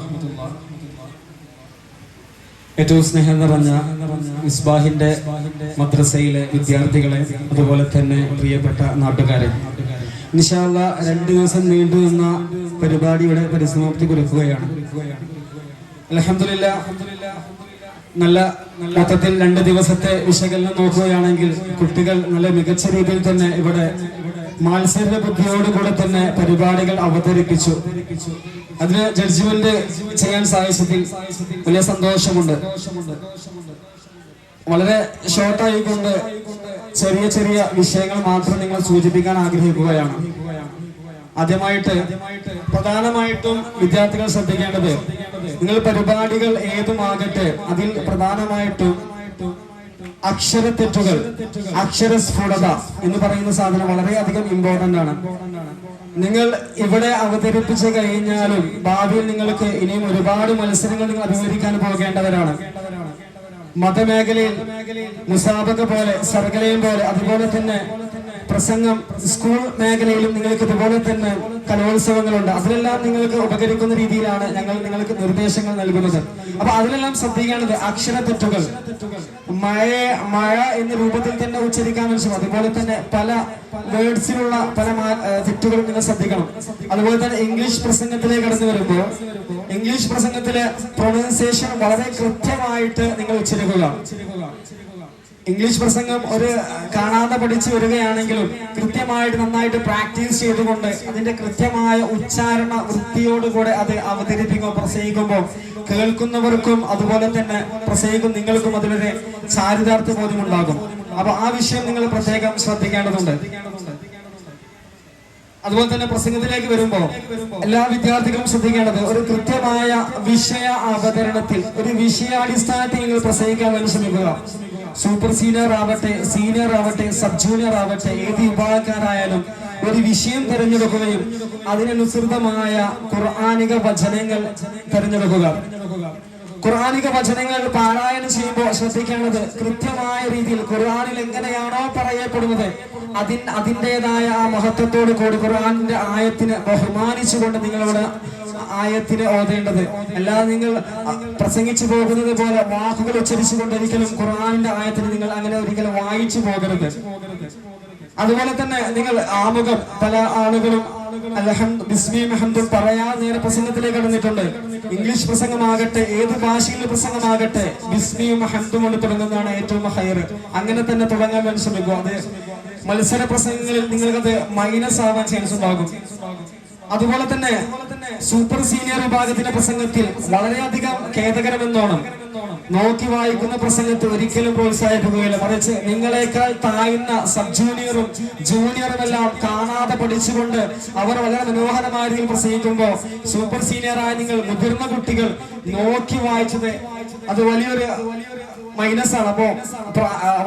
ഏറ്റവും സ്നേഹം നിറഞ്ഞ മിസ്ബാഹിന്റെ മദ്രസയിലെ വിദ്യാർത്ഥികളെ, അതുപോലെ തന്നെ പ്രിയപ്പെട്ട നാട്ടുകാരെ, ഇൻഷാ അല്ലാഹ് 2 ദിവസം നീണ്ടു നിന്ന പരിപാടിയുടെ പരിസമാപ്തി കുറിക്കുകയാണ്. അൽഹംദുലില്ലാഹ്, നല്ല മൊത്തത്തിൽ 2 ദിവസത്തെ വിശകലനം നോക്കുകയാണെങ്കിൽ കുട്ടികൾ നല്ല മികച്ച രീതിയിൽ തന്നെ ഇവിടെ മത്സര ബുദ്ധിയോടുകൂടെ തന്നെ പരിപാടികൾ അവതരിപ്പിച്ചു. അതിന് ജഡ്ജ്മെന്റ് ചെയ്യാൻ സാധിച്ചതിൽ വലിയ സന്തോഷമുണ്ട്. വളരെ ഷോർട്ടായിക്കൊണ്ട് ചെറിയ ചെറിയ വിഷയങ്ങൾ മാത്രം നിങ്ങൾ സൂചിപ്പിക്കാൻ ആഗ്രഹിക്കുകയാണ്. ആദ്യമായിട്ട് പ്രധാനമായിട്ടും വിദ്യാർത്ഥികൾ ശ്രദ്ധിക്കേണ്ടത്, നിങ്ങൾ പരിപാടികൾ ഏതുമാകട്ടെ അതിൽ പ്രധാനമായിട്ടും അക്ഷരത്തെറ്റുകൾ, അക്ഷരസ്ഫുടത എന്ന് പറയുന്ന സാധനം വളരെയധികം ഇമ്പോർട്ടന്റ് ആണ്. നിങ്ങൾ ഇവിടെ അവതരിപ്പിച്ചു കഴിഞ്ഞാലും ഭാവിയിൽ നിങ്ങൾക്ക് ഇനിയും ഒരുപാട് മത്സരങ്ങൾ നിങ്ങൾ അഭിമുഖീകരിക്കാൻ പോകേണ്ടവരാണ്. മതമേഖലയിൽ മുസാബക പോലെ, സർഗലയം പോലെ, അതുപോലെ തന്നെ പ്രസംഗം, സ്കൂൾ മേഖലയിലും നിങ്ങൾക്ക് ഇതുപോലെ തന്നെ കലോത്സവങ്ങളുണ്ട്. അതിലെല്ലാം നിങ്ങൾക്ക് ഉപകരിക്കുന്ന രീതിയിലാണ് ഞങ്ങൾ നിങ്ങൾക്ക് നിർദ്ദേശങ്ങൾ നൽകുന്നത്. അപ്പൊ അതിലെല്ലാം ശ്രദ്ധിക്കേണ്ടത് അക്ഷരത്തെറ്റുകൾ, മഴ എന്ന രൂപത്തിൽ തന്നെ ഉച്ചരിക്കാൻ മനസ്സിലും, അതുപോലെ തന്നെ പല വേർഡ്സിലുള്ള പല തെറ്റുകളും നിങ്ങൾ ശ്രദ്ധിക്കണം. അതുപോലെ തന്നെ ഇംഗ്ലീഷ് പ്രസംഗത്തിലേക്ക് കടന്നു വരുമ്പോൾ ഇംഗ്ലീഷ് പ്രസംഗത്തിലെ പ്രൊണൗൺസിയേഷൻ വളരെ കൃത്യമായിട്ട് നിങ്ങൾ ഉച്ചരിക്കുക. ഇംഗ്ലീഷ് പ്രസംഗം ഒരു കാണാതെ പഠിച്ചു വരികയാണെങ്കിലും കൃത്യമായിട്ട് നന്നായിട്ട് പ്രാക്ടീസ് ചെയ്തുകൊണ്ട് അതിന്റെ കൃത്യമായ ഉച്ചാരണ വൃത്തിയോടുകൂടെ അത് അവതരിപ്പിക്കുമ്പോൾ പ്രസംഗിക്കുമ്പോൾ കേൾക്കുന്നവർക്കും അതുപോലെ തന്നെ പ്രസംഗിക്കും നിങ്ങൾക്കും അതിലൊരു ചാരിതാർത്ഥ്യ ബോധ്യമുണ്ടാകും. അപ്പൊ ആ വിഷയം നിങ്ങൾ പ്രത്യേകം ശ്രദ്ധിക്കേണ്ടതുണ്ട്. അതുപോലെ തന്നെ പ്രസംഗത്തിലേക്ക് വരുമ്പോൾ എല്ലാ വിദ്യാർത്ഥികളും ശ്രദ്ധിക്കേണ്ടത് ഒരു കൃത്യമായ വിഷയ അവതരണത്തിൽ, ഒരു വിഷയാടിസ്ഥാനത്തിൽ നിങ്ങൾ പ്രസംഗിക്കാൻ വേണ്ടി ശ്രമിക്കുക. സൂപ്പർ സീനിയർ ആവട്ടെ, സീനിയർ ആവട്ടെ, സബ് ജൂനിയർ ആവട്ടെ, ഏത് വിഭാഗക്കാരായാലും ഒരു വിഷയം തിരഞ്ഞെടുക്കുകയും അതിനനുസൃതമായ ഖുർആനിക വചനങ്ങൾ തിരഞ്ഞെടുക്കുക. ഖുർആനിക വചനങ്ങൾ പാരായണം ചെയ്യുമ്പോൾ ശ്രദ്ധിക്കേണ്ടത് കൃത്യമായ രീതിയിൽ ഖുർആനിൽ എങ്ങനെയാണോ പറയപ്പെടുന്നത് അതിൻ്റെതായ ആ മഹത്വത്തോട് കൂടി ഖുർആനിന്റെ ആയത്തിനെ ബഹുമാനിച്ചുകൊണ്ട് നിങ്ങളോട് ആയത്തിനെ ഓതേണ്ടത്. അല്ലാതെ നിങ്ങൾ പ്രസംഗിച്ചു പോകുന്നത് പോലെ വാക്കുകൾ ഉച്ചരിച്ചുകൊണ്ട് ഒരിക്കലും ഖുർആനിന്റെ ആയത്തിന് നിങ്ങൾ അങ്ങനെ ഒരിക്കലും വായിച്ചു പോകരുത്. അതുപോലെ തന്നെ നിങ്ങൾ ആമുഖം, പല ആളുകളും ബിസ്മിയും ഹംദും പറയാതെ നേരെ പ്രസംഗത്തിലേക്ക് കടന്നിട്ടുണ്ട്. ഇംഗ്ലീഷ് പ്രസംഗമാകട്ടെ, ഏത് ഭാഷയിലെ പ്രസംഗമാകട്ടെ, ബിസ്മിയും ഹംദും കൊണ്ട് തുടങ്ങുന്നതാണ് ഏറ്റവും ഹൈർ. അങ്ങനെ തന്നെ തുടങ്ങാൻ വേണ്ടി ശ്രമിക്കുക. അത് മത്സര പ്രസംഗങ്ങളിൽ നിങ്ങൾക്കത് മൈനസ് ആവാൻ ചാൻസ് ഉണ്ടാകും. അതുപോലെ തന്നെ സൂപ്പർ സീനിയർ വിഭാഗത്തിന്റെ പ്രസംഗത്തിൽ വളരെയധികം ഖേദകരമെന്നോണം നോക്കി വായിക്കുന്ന പ്രസംഗത്തെ ഒരിക്കലും പ്രോത്സാഹിപ്പിക്കുകയില്ല. മറിച്ച് നിങ്ങളെക്കാൾ താഴ്ന്ന സബ് ജൂനിയറും ജൂനിയറും എല്ലാം കാണാതെ പഠിച്ചുകൊണ്ട് അവർ വളരെ മനോഹരമായ രീതിയിൽ പ്രസംഗിക്കുമ്പോൾ സൂപ്പർ സീനിയറായ നിങ്ങൾ മുതിർന്ന കുട്ടികൾ നോക്കി വായിച്ചത് അത് വലിയൊരു മൈനസ് ആണ്. അപ്പോ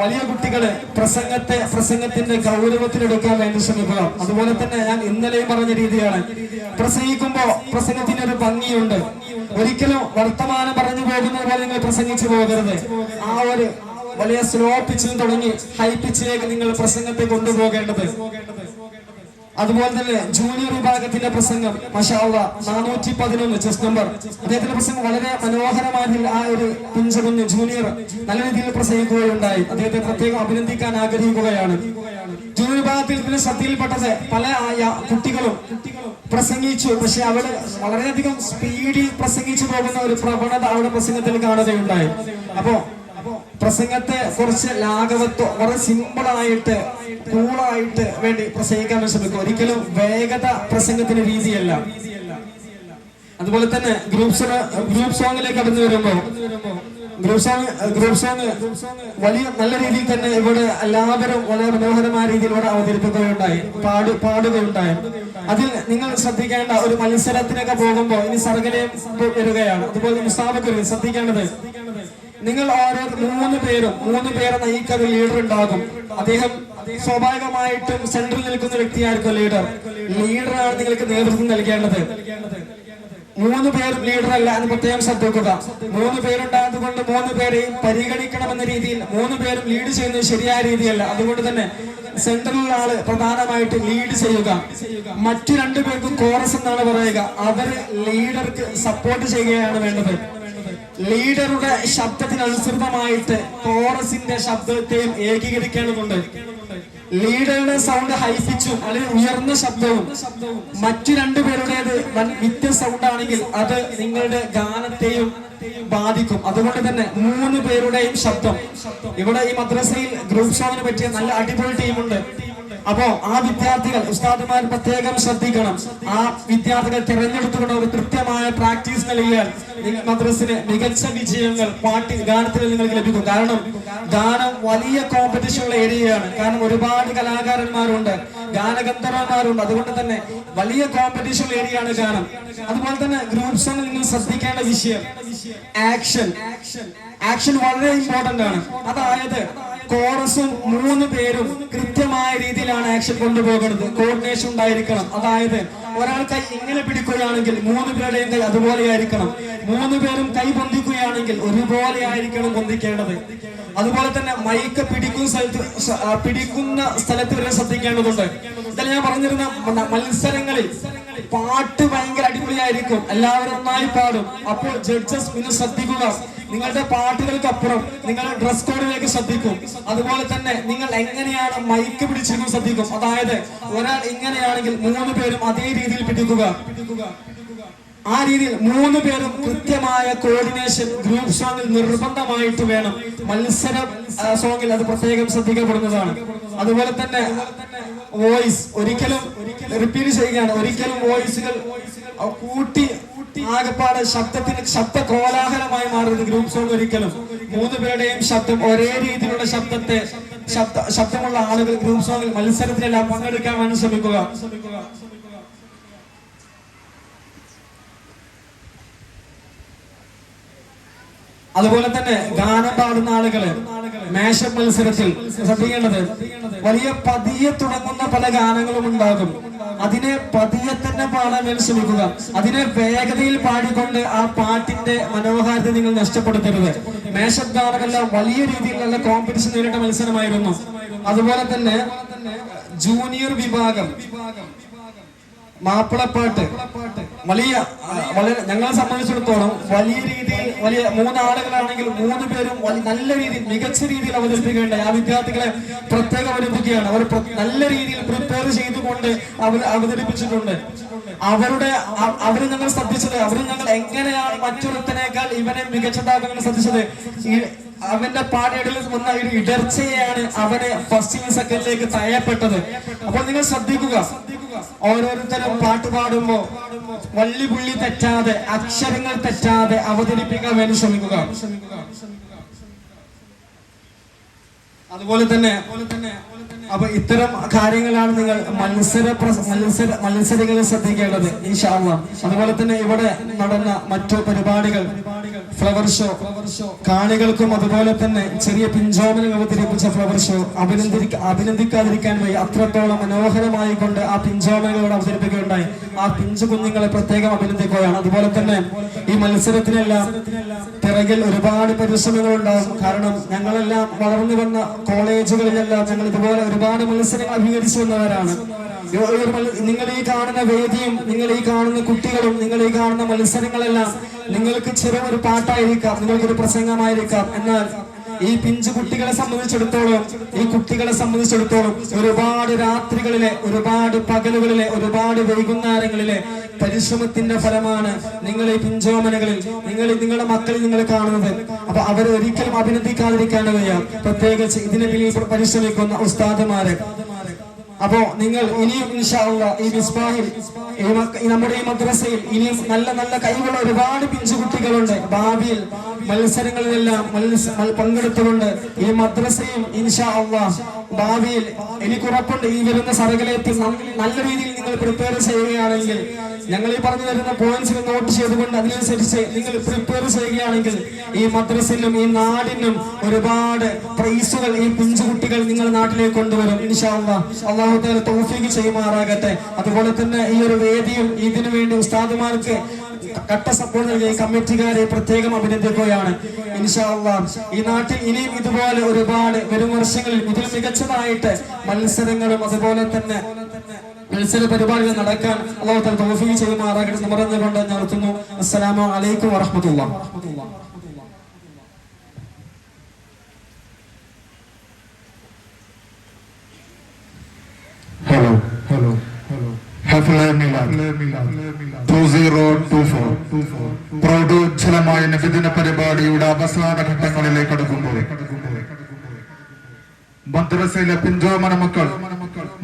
വലിയ കുട്ടികള് പ്രസംഗത്തിന്റെ ഗൗരവത്തിലെടുക്കാൻ വേണ്ടി ശ്രമിക്കുക. അതുപോലെ തന്നെ ഞാൻ ഇന്നലെയും പറഞ്ഞ രീതിയാണ്, പ്രസംഗിക്കുമ്പോ പ്രസംഗത്തിന് ഒരു ഭംഗിയുണ്ട്. ഒരിക്കലും വർത്തമാനം പറഞ്ഞു പോകുന്നത് പോലെ നിങ്ങൾ പ്രസംഗിച്ചു പോകരുത്. ആ ഒരു വലിയ സ്ലോ പിച്ചിൽ തുടങ്ങി ഹൈ പിച്ചിലേക്ക് നിങ്ങൾ പ്രസംഗത്തെ കൊണ്ടുപോകേണ്ടത്. അതുപോലെ തന്നെ ജൂനിയർ വിഭാഗത്തിന്റെ പ്രസംഗം മാഷാ അല്ലാഹ് 411 ചെസ് നമ്പർ, അദ്ദേഹത്തിന്റെ പ്രസംഗം വളരെ മനോഹരമായ ആ ഒരു കുഞ്ഞു ജൂനിയർ നല്ല രീതിയിൽ പ്രസംഗിക്കുകയുണ്ടായി. അദ്ദേഹത്തെ പ്രത്യേകം അഭിനന്ദിക്കാൻ ആഗ്രഹിക്കുകയാണ്. ജൂനിയർ വിഭാഗത്തിൽ പിന്നെ ശ്രദ്ധയിൽപ്പെട്ടത് പല കുട്ടികളും പ്രസംഗിച്ചു, പക്ഷെ അവിടെ വളരെയധികം സ്പീഡിൽ പ്രസംഗിച്ചു പോകുന്ന ഒരു പ്രവണത അവിടെ പ്രസംഗത്തിൽ കാണുകയുണ്ടായി. അപ്പോ പ്രസംഗത്തെ കുറച്ച് ലാഘവത്വം, വളരെ സിമ്പിളായിട്ട് കൂളായിട്ട് വേണ്ടി പ്രസംഗിക്കാൻ ശ്രമിക്കുക. ഒരിക്കലും വേഗത പ്രസംഗത്തിന്റെ രീതിയല്ല. അതുപോലെ തന്നെ ഗ്രൂപ്പ് സോങ്ങിലേക്ക് കടന്നു വരുമ്പോൾ ഗ്രൂപ്പ് സോങ് വലിയ നല്ല രീതിയിൽ തന്നെ ഇവിടെ എല്ലാവരും വളരെ മനോഹരമായ രീതിയിൽ ഇവിടെ അവതരിപ്പിക്കുകയുണ്ടായി, പാടുകയുണ്ടായി. അതിൽ നിങ്ങൾ ശ്രദ്ധിക്കേണ്ട ഒരു മത്സരത്തിനൊക്കെ പോകുമ്പോൾ ഇനി സർഗലയം വരികയാണ്. അതുപോലെ മുസാബിക്ക് ശ്രദ്ധിക്കേണ്ടത് നിങ്ങൾ ഓരോ മൂന്ന് പേരെ നയിക്കുന്ന ലീഡർ ഉണ്ടാകും. അദ്ദേഹം സ്വാഭാവികമായിട്ടും സെന്ററിൽ നിൽക്കുന്ന വ്യക്തിയായിരിക്കും ലീഡറാണ് നിങ്ങൾക്ക് നേതൃത്വം നൽകേണ്ടത്. 3 പേർ ലീഡർ അല്ല എന്ന് പ്രത്യേകം ശ്രദ്ധിക്കുക. 3 പേരുണ്ടായത് കൊണ്ട് 3 പേരെയും പരിഗണിക്കണമെന്ന രീതിയിൽ 3 പേരും ലീഡ് ചെയ്യുന്നത് ശരിയായ രീതിയല്ല. അതുകൊണ്ട് തന്നെ സെന്ററിലുള്ള ആള് പ്രധാനമായിട്ട് ലീഡ് ചെയ്യുക. മറ്റു 2 പേർക്കും കോറസ് എന്നാണ് പറയുക. അവര് ലീഡർക്ക് സപ്പോർട്ട് ചെയ്യുകയാണ് വേണ്ടത്. ലീഡറുടെ ശബ്ദത്തിനനുസൃതമായിട്ട് കോറസിന്റെ ശബ്ദത്തെയും ഏകീകരിക്കേണ്ടതുണ്ട്. ലീഡറുടെ സൗണ്ട് ഹൈ പിച്ചും അല്ലെങ്കിൽ ഉയർന്ന ശബ്ദവും മറ്റു 2 പേരുടേത് വ്യത്യ സൗണ്ട് ആണെങ്കിൽ അത് നിങ്ങളുടെ ഗാനത്തെയും ബാധിക്കും. അതുകൊണ്ട് തന്നെ 3 പേരുടെയും ശബ്ദം. ഇവിടെ ഈ മദ്രസയിൽ ഗ്രൂപ്പ് സോങ്ങിന് പറ്റിയ നല്ല അടിപൊളി ടീമുണ്ട്. അപ്പോ ആ വിദ്യാർത്ഥികൾ ഉസ്താദുമാർ പ്രത്യേകം ശ്രദ്ധിക്കണം. ആ വിദ്യാർത്ഥികൾ തിരഞ്ഞെടുത്തുകൊണ്ട് ഒരു കൃത്യമായ പ്രാക്ടീസ് നൽകിയാൽ മദ്രസിന് മികച്ച വിജയങ്ങൾ ഗാനത്തിൽ നിങ്ങൾക്ക് ലഭിക്കും. കാരണം ഗാനം വലിയ കോമ്പറ്റീഷൻ ഉള്ള ഏരിയയാണ്. കാരണം ഒരുപാട് കലാകാരന്മാരുണ്ട്, ഗാനഗന്ധർവന്മാരുണ്ട്. അതുകൊണ്ട് തന്നെ വലിയ കോമ്പറ്റീഷൻ ഉള്ള ഏരിയയാണ് ഗാനം. അതുപോലെ തന്നെ ഗ്രൂപ്പ് സോങ്ങിൽ നിങ്ങൾ ശ്രദ്ധിക്കേണ്ട വിഷയം ആക്ഷൻ വളരെ ഇമ്പോർട്ടന്റ് ആണ്. അതായത് കോറസും 3 പേരും കൃത്യമായ രീതിയിലാണ് ആക്ഷൻ കൊണ്ടുപോകുന്നത്. കോർഡിനേഷൻ ഉണ്ടായിരിക്കണം. അതായത് ഒരാൾ കൈ ഇങ്ങനെ പിടിക്കുകയാണെങ്കിൽ 3 പേരുടെയും കൈ അതുപോലെ ആയിരിക്കണം. 3 പേരും കൈ പൊന്തിക്കുകയാണെങ്കിൽ ഒരുപോലെ ആയിരിക്കണം പൊന്തിക്കേണ്ടത്. അതുപോലെ തന്നെ മൈക്ക് പിടിക്കുന്ന സ്ഥലത്ത് വരെ ശ്രദ്ധിക്കേണ്ടതുണ്ട്. ഇതെല്ലാം ഞാൻ പറഞ്ഞിരുന്ന മത്സരങ്ങളിൽ പാട്ട് ഭയങ്കര അടിപൊളിയായിരിക്കും, എല്ലാവരും നന്നായി പാടും. അപ്പോൾ ജഡ്ജസ് നിങ്ങൾ ശ്രദ്ധിക്കുക, നിങ്ങളുടെ പാട്ടുകൾക്കപ്പുറം നിങ്ങൾ ഡ്രസ് കോഡിലേക്ക് ശ്രദ്ധിക്കും. അതുപോലെ തന്നെ നിങ്ങൾ എങ്ങനെയാണ് മൈക്ക് പിടിച്ചിരിക്കും ശ്രദ്ധിക്കും. അതായത് ഒരാൾ ഇങ്ങനെയാണെങ്കിൽ 3 പേരും അതേ രീതിയിൽ പിടിക്കുക. ആ രീതിയിൽ 3 പേരും കൃത്യമായ കോർഡിനേഷൻ ഗ്രൂപ്പ് സോങ്ങിൽ നിർബന്ധമായിട്ട് വേണം. മത്സര സോങ്ങിൽ അത് പ്രത്യേകം ശ്രദ്ധിക്കപ്പെടുന്നതാണ്. അതുപോലെ തന്നെ വോയിസ് ഒരിക്കലും റിപ്പീറ്റ് ചെയ്യുകയാണ്. ഒരിക്കലും വോയിസുകൾ കൂട്ടി ആകെപ്പാട് ശബ്ദ കോലാഹലമായി മാറുന്നത് ഗ്രൂപ്പ് സോങ് ഒരിക്കലും. 3 പേരുടെയും ശബ്ദം ഒരേ രീതിയിലുള്ള ശബ്ദമുള്ള ആളുകൾ ഗ്രൂപ്പ് സോങ്ങിൽ മത്സരത്തിലെല്ലാം പങ്കെടുക്കാൻ വേണ്ടി ശ്രമിക്കുക. അതുപോലെ തന്നെ ഗാനം പാടുന്ന ആളുകള് മേശപ്പ് മത്സരത്തിൽ ശ്രദ്ധിക്കേണ്ടത് വലിയ പതിയെ തുടങ്ങുന്ന പല ഗാനങ്ങളും ഉണ്ടാകും. അതിനെ പതിയെ തന്നെ പാടാൻ വേണ്ടി ശ്രമിക്കുക. അതിനെ വേഗതയിൽ പാടിക്കൊണ്ട് ആ പാട്ടിന്റെ മനോഹാരിത നിങ്ങൾ നഷ്ടപ്പെടുത്തരുത്. മേശപ്പ് ഗാനമെല്ലാം വലിയ രീതിയിലുള്ള കോമ്പറ്റീഷൻ നേരിട്ട മത്സരമായിരുന്നു. അതുപോലെ തന്നെ ജൂനിയർ വിഭാഗം മാപ്പിളപ്പാട്ട് വളരെ ഞങ്ങളെ സംബന്ധിച്ചിടത്തോളം വലിയ രീതിയിൽ 3 ആളുകളാണെങ്കിൽ 3 പേരും നല്ല രീതിയിൽ മികച്ച രീതിയിൽ അവതരിപ്പിക്കേണ്ട ആ വിദ്യാർത്ഥികളെ പ്രത്യേകം അവതരിപ്പിക്കുകയാണ്. അവർ നല്ല രീതിയിൽ പ്രിപ്പയർ ചെയ്തുകൊണ്ട് അവതരിപ്പിച്ചിട്ടുണ്ട്. അവര് ഞങ്ങൾ ശ്രദ്ധിച്ചത്, ഞങ്ങൾ എങ്ങനെയാണ് മറ്റൊരുത്തനേക്കാൾ ഇവനെ മികച്ചതാക്കാൻ ശ്രദ്ധിച്ചത്. അവന്റെ പാടയിൽ വന്ന ഒരു ഇടർച്ചയാണ് അവനെ ഫസ്റ്റ് സെക്കൻഡിലേക്ക് തയ്യപ്പെട്ടത്. അപ്പോൾ നിങ്ങൾ ശ്രദ്ധിക്കുക, ഓരോരുത്തരും പാട്ട് പാടുമ്പോ വള്ളിപുള്ളി തെറ്റാതെ അക്ഷരങ്ങൾ തെറ്റാതെ അവതരിപ്പിക്കാൻ വേണ്ടി ശ്രമിക്കുക. അതുപോലെ തന്നെ അപ്പൊ ഇത്തരം കാര്യങ്ങളാണ് നിങ്ങൾ മത്സരികളെ ശ്രദ്ധിക്കേണ്ടത് ഇൻഷാ അല്ലാഹ്. അതുപോലെ തന്നെ ഇവിടെ നടന്ന മറ്റു പരിപാടികൾ ഫ്ലവർ ഷോ കാണികൾക്കും അതുപോലെ തന്നെ ചെറിയ പിഞ്ചോമനം അവതരിപ്പിച്ച ഫ്ലവർ ഷോ അഭിനന്ദിക്കാതിരിക്കാൻ വയ്യ. അത്രത്തോളം മനോഹരമായി കൊണ്ട് ആ പിഞ്ചോമനകളോട് അവതരിപ്പിക്കുകയുണ്ടായി. ആ പിഞ്ചു കുഞ്ഞുങ്ങളെ പ്രത്യേകം അഭിനന്ദിക്കുകയാണ്. അതുപോലെ തന്നെ ഈ മത്സരത്തിനെല്ലാം പിറകിൽ ഒരുപാട് പരിശ്രമങ്ങൾ ഉണ്ടാകും. കാരണം ഞങ്ങളെല്ലാം വളർന്നു വന്ന കോളേജുകളിലെല്ലാം ഞങ്ങൾ ഇതുപോലെ ഒരുപാട് മത്സരങ്ങൾ അഭിമുഖീകരിച്ചു വന്നവരാണ്. നിങ്ങൾ ഈ കാണുന്ന വേദിയും നിങ്ങൾ ഈ കാണുന്ന കുട്ടികളും നിങ്ങൾ ഈ കാണുന്ന മത്സരങ്ങളെല്ലാം നിങ്ങൾക്ക് ചെറിയൊരു പാട്ടായിരിക്കാം, നിങ്ങൾക്കൊരു പ്രസംഗമായിരിക്കാം. എന്നാൽ ഈ പിഞ്ചു കുട്ടികളെ സംബന്ധിച്ചിടത്തോളം ഒരുപാട് രാത്രികളിലെ, ഒരുപാട് പകലുകളിലെ, ഒരുപാട് വൈകുന്നേരങ്ങളിലെ പരിശ്രമത്തിന്റെ ഫലമാണ് നിങ്ങൾ ഈ പിഞ്ചോമനകളിൽ നിങ്ങളുടെ മക്കളിൽ നിങ്ങൾ കാണുന്നത്. അപ്പൊ അവരെ ഒരിക്കലും അഭിനന്ദിക്കാതിരിക്കേണ്ടവയ്യ, പ്രത്യേകിച്ച് ഇതിന് പിന്നിൽ പരിശ്രമിക്കുന്ന ഉസ്താദുമാരെ. അപ്പോ നിങ്ങൾ ഇനിയും ഇൻഷാ അല്ലാഹ് ഈ മിസ്ബാഹിൽ നമ്മുടെ ഈ മദ്രസയിൽ ഇനിയും നല്ല നല്ല കഴിവുള്ള ഒരുപാട് പിഞ്ചുകുട്ടികളുണ്ട്. ഭാവിയിൽ മത്സരങ്ങളിലെല്ലാം പങ്കെടുത്തുകൊണ്ട് ഈ മദ്രസയും ഇൻഷാ അല്ലാഹ് ഭാവിയിൽ എനിക്ക് ഉറപ്പുണ്ട് ഈ വരുന്ന സർഗലയത്തിൽ നല്ല രീതിയിൽ നിങ്ങൾ പ്രിപ്പയർ ചെയ്യുകയാണെങ്കിൽ, ഞങ്ങൾ ഈ പറഞ്ഞു തരുന്ന പോയിന്റ്സ് നോട്ട് ചെയ്തുകൊണ്ട് അതിനനുസരിച്ച് നിങ്ങൾ പ്രിപ്പയർ ചെയ്യുകയാണെങ്കിൽ ഈ മദ്രസയിലും ഈ നാടിനും ഒരുപാട് പ്രൈസുകൾ ഈ പിഞ്ചുകുട്ടികൾ നിങ്ങളുടെ നാട്ടിലേക്ക് കൊണ്ടുവരും ഇൻഷാ അല്ലാഹ്. അല്ലാഹു തആല തൗഫീഖ് ചെയ്യുമാറാകട്ടെ. അതുപോലെ തന്നെ ഈ ഒരു വേദിയും ഇതിനു വേണ്ടി ഉസ്താദുമാർക്ക് കട്ട സപ്പോർട്ട് നൽകിയ കമ്മിറ്റിക്കാരെ പ്രത്യേകം അഭിനന്ദിക്കുകയാണ് ഇൻഷാ അല്ലാഹ്. ഈ നാട്ടിൽ ഇനിയും ഇതുപോലെ ഒരുപാട് വരും വർഷങ്ങളിൽ ഇതിൽ മികച്ചതായിട്ട് മത്സരങ്ങളും അതുപോലെ തന്നെ മത്സര പരിപാടികൾ നടക്കാൻ അല്ലാഹു തആല തൗഫീഖ് ചെയ്യുമാറാകട്ടെ എന്ന് പറഞ്ഞുകൊണ്ട് നിർത്തുന്നു. അസ്സലാമു അലൈക്കും വറഹ്മത്തുള്ളാഹി. Hello. Hafla Milad 2024 പ്രൗഢോജ്വലമായ നബിദിന പരിപാടിയുടെ അവസാന ഘട്ടങ്ങളിലേക്ക് അടുക്കുമ്പോൾ മദ്രസയിലെ പിഞ്ചോമന മക്കൾ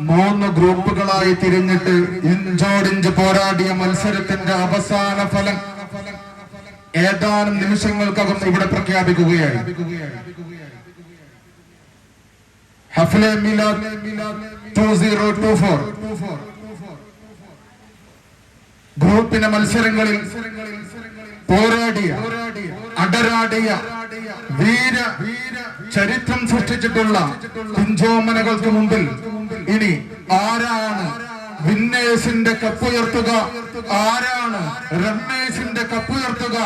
3 ഗ്രൂപ്പുകളായി തിരിഞ്ഞിട്ട് ഇഞ്ചോടിഞ്ച് പോരാടിയ മത്സരത്തിന്റെ അവസാന ഫലം ഏതാനും നിമിഷങ്ങൾക്കകം ഇവിടെ പ്രഖ്യാപിക്കുകയായി. ഹഫ്ലെ മിലാദ് 2024 ഗ്രൂപ്പിന്റെ മത്സരങ്ങളിൽ പോരാടിയ അടരാടിയ വീര ചരിത്രം സൃഷ്ടിച്ചിട്ടുള്ള കുഞ്ചോമനകൾക്ക് മുമ്പിൽ ഇനി ആരാണ് വിന്നേഴ്സിന്റെ കപ്പുയർത്തുക, ആരാണ് റണ്ണേഴ്സിന്റെ കപ്പുയർത്തുക,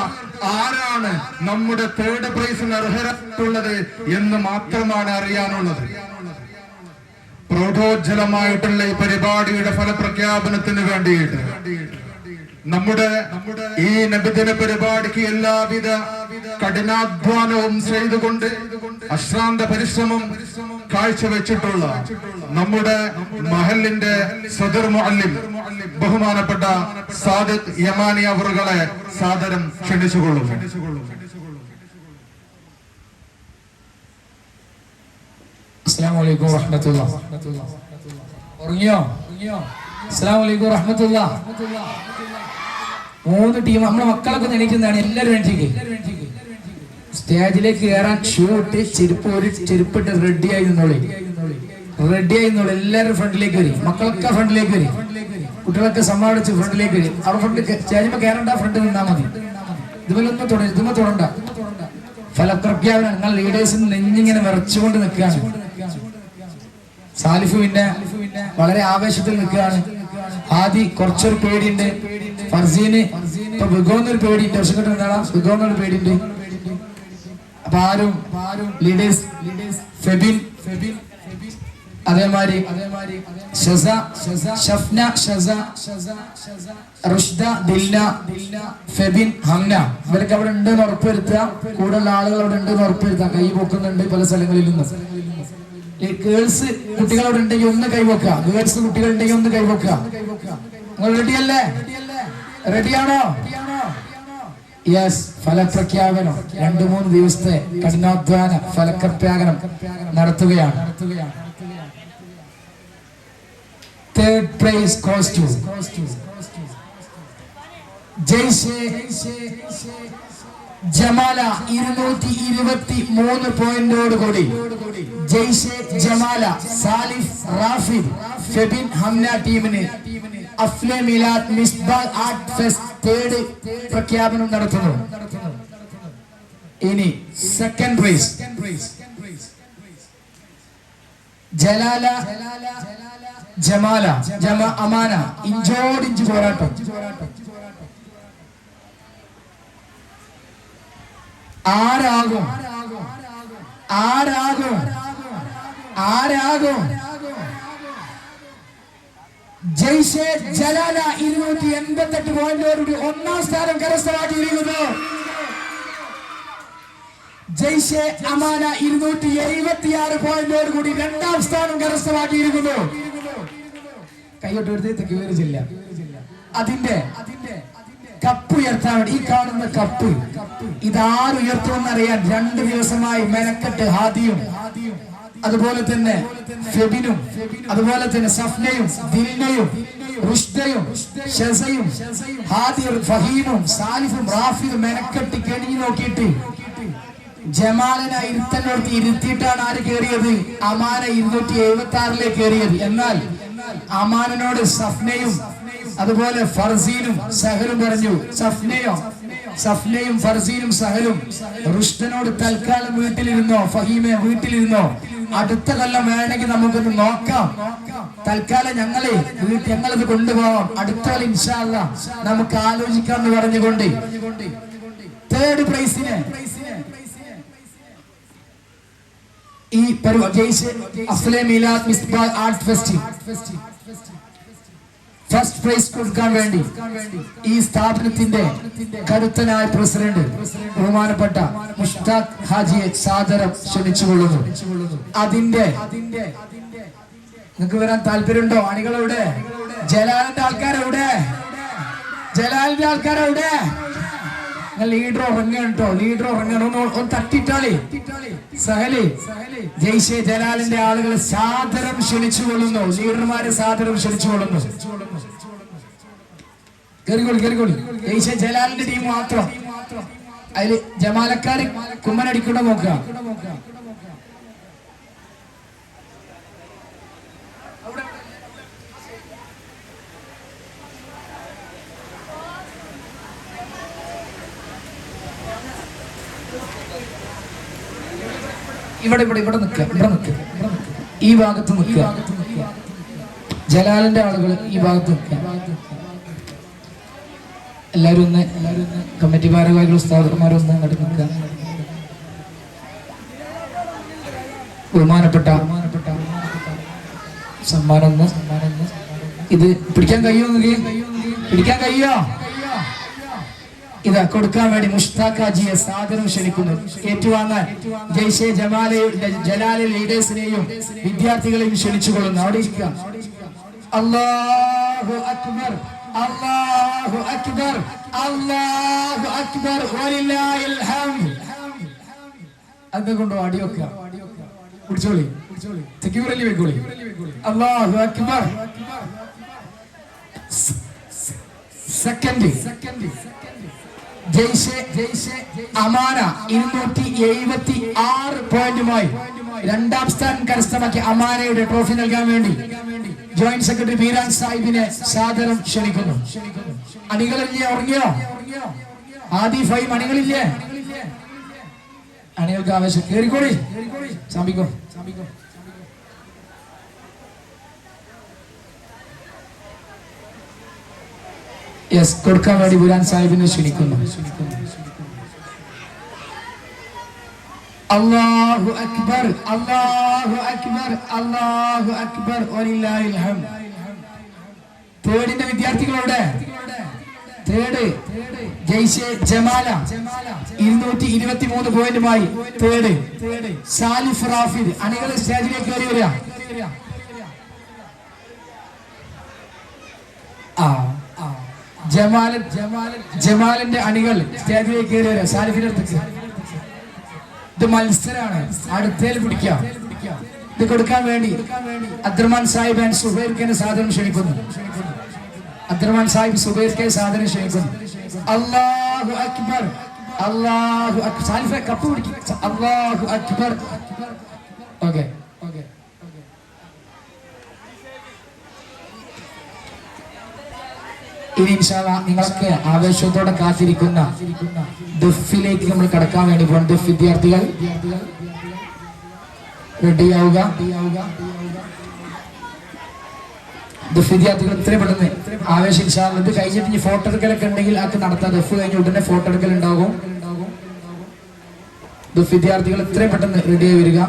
ആരാണ് നമ്മുടെ 3rd പ്രൈസിന് അർഹരായിട്ടുള്ളത് എന്ന് മാത്രമാണ് അറിയാനുള്ളത്. പ്രൗഢോജ്വലമായിട്ടുള്ള ഈ പരിപാടിയുടെ ഫലപ്രഖ്യാപനത്തിന് വേണ്ടിയിട്ട് നമ്മുടെ ഈ നബിദിന പരിപാടിക്ക് എല്ലാവിധ കഠിനാധ്വാനവും ചെയ്തുകൊണ്ട് അശ്രാന്ത പരിശ്രമം കാഴ്ചവെച്ചിട്ടുള്ള നമ്മുടെ മഹലിന്റെ സദർ മുഅല്ലിം ബഹുമാനപ്പെട്ട സാദിഖ് യമാനി അവറുകളെ സാദരം ക്ഷണിച്ചുകൊള്ളുന്നു. അസ്സലാമു അലൈക്കും വറഹ്മത്തുള്ളാഹി. ഉറങ്ങിയോ? അസ്സലാമു അലൈക്കും വറഹ്മത്തുള്ളാഹി. 3 ടീം നമ്മുടെ മക്കളൊക്കെ എണീക്കുന്നതാണ്. എല്ലാവരും എണീറ്റിക്ക്. സ്റ്റേജിലേക്ക് കയറാൻ ഷൂ ഇട്ട് ചെരുപ്പിട്ട് റെഡിയായി നിന്നോളി. എല്ലാവരും ഫ്രണ്ടിലേക്ക് വരും. മക്കളൊക്കെ ഫ്രണ്ടിലേക്ക് വരും. കുട്ടികളൊക്കെ സമ്മാനിച്ച് ഫ്രണ്ടിലേക്ക് വരും. അവർ ഫ്രണ്ട് സ്റ്റേജിൽ കയറണ്ട, ഫ്രണ്ടിൽ നിന്നാൽ മതി. ഇതുമൊന്നും തുടണ്ട. ഫലപ്രഖ്യാപനം നിങ്ങൾ ലീഡേഴ്സിന് നെഞ്ഞിങ്ങനെ വിറച്ചുകൊണ്ട് നിൽക്കുകയാണ്. സാലിഫ് പിന്നെ വളരെ ആവേശത്തിൽ നിൽക്കുകയാണ്. ആദി കുറച്ചൊരു പേടിയുണ്ട്. ഫർസീന് ഇപ്പൊ ബിഗോന്നൊരു പേടിയുണ്ട്. വർഷക്കെട്ട് എന്താ ബിഗോന്നൊരു പേടിയുണ്ട്. അപ്പൊ ആരും ലീഡേഴ്സ് ഫെബിൻ അതേമാതിരി ഷസ ഷഫ്ന റുഷ്ദ ദിൽന ഫെബിൻ ഹംന ഇവരൊക്കെ അവിടെ ഉണ്ടെന്ന് ഉറപ്പുവരുത്തുക. കൂടുതൽ ആളുകൾ അവിടെ ഉണ്ടെന്ന് ഉറപ്പുവരുത്തുക. കൈ പൊക്കുന്നുണ്ട് പല സ്ഥലങ്ങളിൽ നിന്നും. ഗേൾസ് കുട്ടികളവിടെ ഉണ്ടെങ്കിൽ ഒന്ന് കൈവക്കുക. ഗേൾസ് കുട്ടികളുണ്ടെങ്കിൽ ഒന്ന് കൈവക്കുക. നിങ്ങൾ റെഡിയല്ലേ? റെഡിയാണോ? യെസ്. ഫലപ്രഖ്യാപനം 2-3 ദിവസത്തെ കഠിനാധ്വാന ഫലപ്രഖ്യാപനം നടത്തുകയാണ്. 3rd prize goes to Jaishe Jamala 223 പോയിന്റോട് കൂടി ജയ്ഷെ ജമാല സാലിഫ് റാഫിദ് ഫെബിൻ ഹംന ടീമിന് Afle Milad Misbah art fest 3rd പ്രഖ്യാപനം നടത്തുന്നു. ഇനി 2nd പ്രൈസ് ജലാല ജമാല അമാന ഇഞ്ചോടിഞ്ച് പോരാട്ടം. ആരാകും ജയ്ഷെ ജലാല 288 പോയിന്റോടുകൂടി 1ാം സ്ഥാനം കരസ്ഥമാക്കിയിരിക്കുന്നു. ജയ്ഷെ അമാന 276 പോയിന്റോടുകൂടി 2ാം സ്ഥാനം കരസ്ഥമാക്കിയിരിക്കുന്നു. കൈകൊട്ടെടുത്ത് കയറിച്ചില്ല. അതിന്റെ കപ്പ് ഉയർത്താൻ വേണ്ടി ഈ കാണുന്ന കപ്പ് ഇതാരുയർത്തുമെന്ന് അറിയാൻ 2 ദിവസമായി മെനക്കെട്ട് ഹാദിയും അതുപോലെ തന്നെ ഫെബിനും അതുപോലെ തന്നെ സഫ്നയും ദിൽനയും റുഷ്ദയും ഷസയും ഹാദിർ ഫഹീമും സാലിഫും റാഫിദും മെനക്കെട്ട് കെണിഞ്ഞു നോക്കിയിട്ട് ജമാലിനെ ഇരുത്തിയിട്ടാണ് ആര് കയറിയത്? അമാന 276 കയറിയത്. എന്നാൽ അമാനോട് സഫ്നയും അതുപോലെ ഫർസീനും സഹലും പറഞ്ഞു. സഫ്നയും ഫർസീനും സഹലും റുഷ്ദനോട് തൽക്കാലം വീട്ടിലിരുന്നോ, ഫഹീമെ വീട്ടിലിരുന്നോ, അടുത്ത കൊല്ലം വേണമെങ്കിൽ നമുക്കൊന്ന് നോക്കാം, തൽക്കാലം ഞങ്ങളിത് കൊണ്ടുപോകാം, അടുത്ത കൊല്ലം ഇൻഷാ അല്ലാഹ് നമുക്ക് ആലോചിക്കാം എന്ന് പറഞ്ഞുകൊണ്ട് 3rd പ്രൈസിന് ഈ Afle Milad Misbah art fest 1st prize കൊടുക്കാൻ വേണ്ടി ഈ സ്ഥാപനത്തിന്റെ കരുത്തനായ പ്രസിഡന്റ് ബഹുമാനപ്പെട്ട മുഷ്താഖ് ഹാജിയെ സാദരം ക്ഷണിച്ചുകൊള്ളുന്നു. അതിന്റെ നിങ്ങൾക്ക് വരാൻ താല്പര്യമുണ്ടോ? അണികളെവിടെ? ജലാലിന്റെ ആൾക്കാരെവിടെ? ലീഡർ ഉറങ്ങണം കേട്ടോ, ലീഡർ ഉറങ്ങണം. ഒന്ന് തട്ടിട്ടാളേ. സഹലേ ജയ്ഷെ ജലാലിന്റെ ആളുകൾ സാദരം ക്ഷണിച്ചുകൊള്ളുന്നു, ലീഡർമാരെ സാദരം ക്ഷണിച്ചുകൊള്ളുന്നു. കേറിക്കോളി. ജയ്ഷെ ജലാലിന്റെ ടീം മാത്രം. അതില് ജമാലക്കാര് കുമ്മനടിക്കൂടെ നോക്കുക. ഇവിടെ നിൽക്കുക. ഈ ഭാഗത്ത് നിൽക്കുക. ജലാലിന്റെ ആളുകൾ ഈ ഭാഗത്ത് നിൽക്കുക. എല്ലാവരും ഒന്ന് കമ്മിറ്റി ഭാരവാഹികൾ ഉസ്താദന്മാരൊന്ന് അങ്ങോട്ട് നിൽക്കുക. ബഹുമാനപ്പെട്ട സമ്മാനം ഇത് പിടിക്കാൻ കഴിയോ? ഇതാ കൊടുക്കാൻ വേണ്ടി മുഷ്താഖാജിയെ സാദരം ക്ഷണിക്കുന്നു. ഏറ്റുവാങ്ങാൻ ജയ്ഷെ ജലാലെ ലീഡേഴ്സിനെയും വിദ്യാർത്ഥികളെയും ക്ഷണിച്ചുകൊള്ളുന്നു. അവിടെ ഇരിക്കുക. അല്ലാഹു അക്ബർ, അല്ലാഹു അക്ബർ, അല്ലാഹു അക്ബർ, വലില്ലാഹിൽ ഹംദ്. അതുകൊണ്ട് അടി വെക്കുക. പിടിച്ചോളി, സെക്യൂരിറ്റി വെക്കോളി. അല്ലാഹു അക്ബർ. സെക്കൻഡ് ജയ്ഷെ അമാന 276 പോയിന്റുമായി രണ്ടാം സ്ഥാനം കരസ്ഥമാക്കി അമാനയുടെ ട്രോഫി നൽകാൻ വേണ്ടി ജോയിന്റ് സെക്രട്ടറി ബീരാൻ സാഹിബിനെ സാദരം ക്ഷണിക്കുന്നു. അണികളില്ലേ? ഉറങ്ങിയോ? ആദി ഫൈവ് അണികളില്ലേ? അണികൾക്ക് ആവേശം. കേറിക്കോളി, സാമ്പിക്കോ. യെസ്, കൊടുക്കാൻ വേണ്ടി ബുരാൻ സാഹിബിനെ ക്ഷണിക്കുന്നു. അല്ലാഹു അക്ബർ, അല്ലാഹു അക്ബർ, അല്ലാഹു അക്ബർ, വലില്ലാഹിൽ ഹംദ്. തേർഡിന്റെ വിദ്യാർത്ഥികളോട് തേർഡ് ജയ്ഷെ ജമാല 223 പോയിന്റുമായി തേർഡ് സാലിഫ് റാഫിദ്. അണികൾ സ്റ്റേജിലേക്ക് കയറി വരിക. ജമാലിന്റെ അണികൾ സ്റ്റേജിലേക്ക് കയറി വരിക. സാലിഫിന്റെ അടുത്തേക്ക്. ഇത് മത്സരമാണ്, അടുത്തേൽ പിടിക്കാം. ഇത് കൊടുക്കാൻ വേണ്ടി അബ്ദുറഹ്മാൻ സാഹിബ് ആൻഡ് സുബൈർ ഖാനെ സാദരം ക്ഷണിക്കുന്നു. അബ്ദുറഹ്മാൻ സാഹിബ് സുബൈർ ഖാനെ സാദരം ക്ഷണിക്കുന്നു. അല്ലാഹു അക്ബർ, അല്ലാഹു അക്ബർ. സാലിഫെ കപ്പ് പിടിക്കും. അല്ലാഹു അക്ബർ. ഓക്കെ. ഇനി ഇൻഷാ അല്ലാഹ് നിങ്ങളൊക്കെ ആവേശത്തോടെ കാത്തിരിക്കുന്ന ദഫിലേക്ക് നമ്മൾ കടക്കാൻ വേണ്ടി പോകും. ദഫ് വിദ്യാർത്ഥികൾ റെഡിയാവുക. ദഫ് വിദ്യാർത്ഥികൾ ഇത്രയും പെട്ടെന്ന് ആവേശം. ഇൻഷാ അല്ലാഹ് ഇത് കഴിഞ്ഞിട്ട് ഇനി ഫോട്ടോ എടുക്കലൊക്കെ ഉണ്ടെങ്കിൽ അത് നടത്താം. ദഫ് കഴിഞ്ഞ ഉടനെ ഫോട്ടോ എടുക്കൽ ഉണ്ടാകും. ദഫ് വിദ്യാർത്ഥികൾ ഇത്രയും പെട്ടെന്ന് റെഡിയായി വരിക.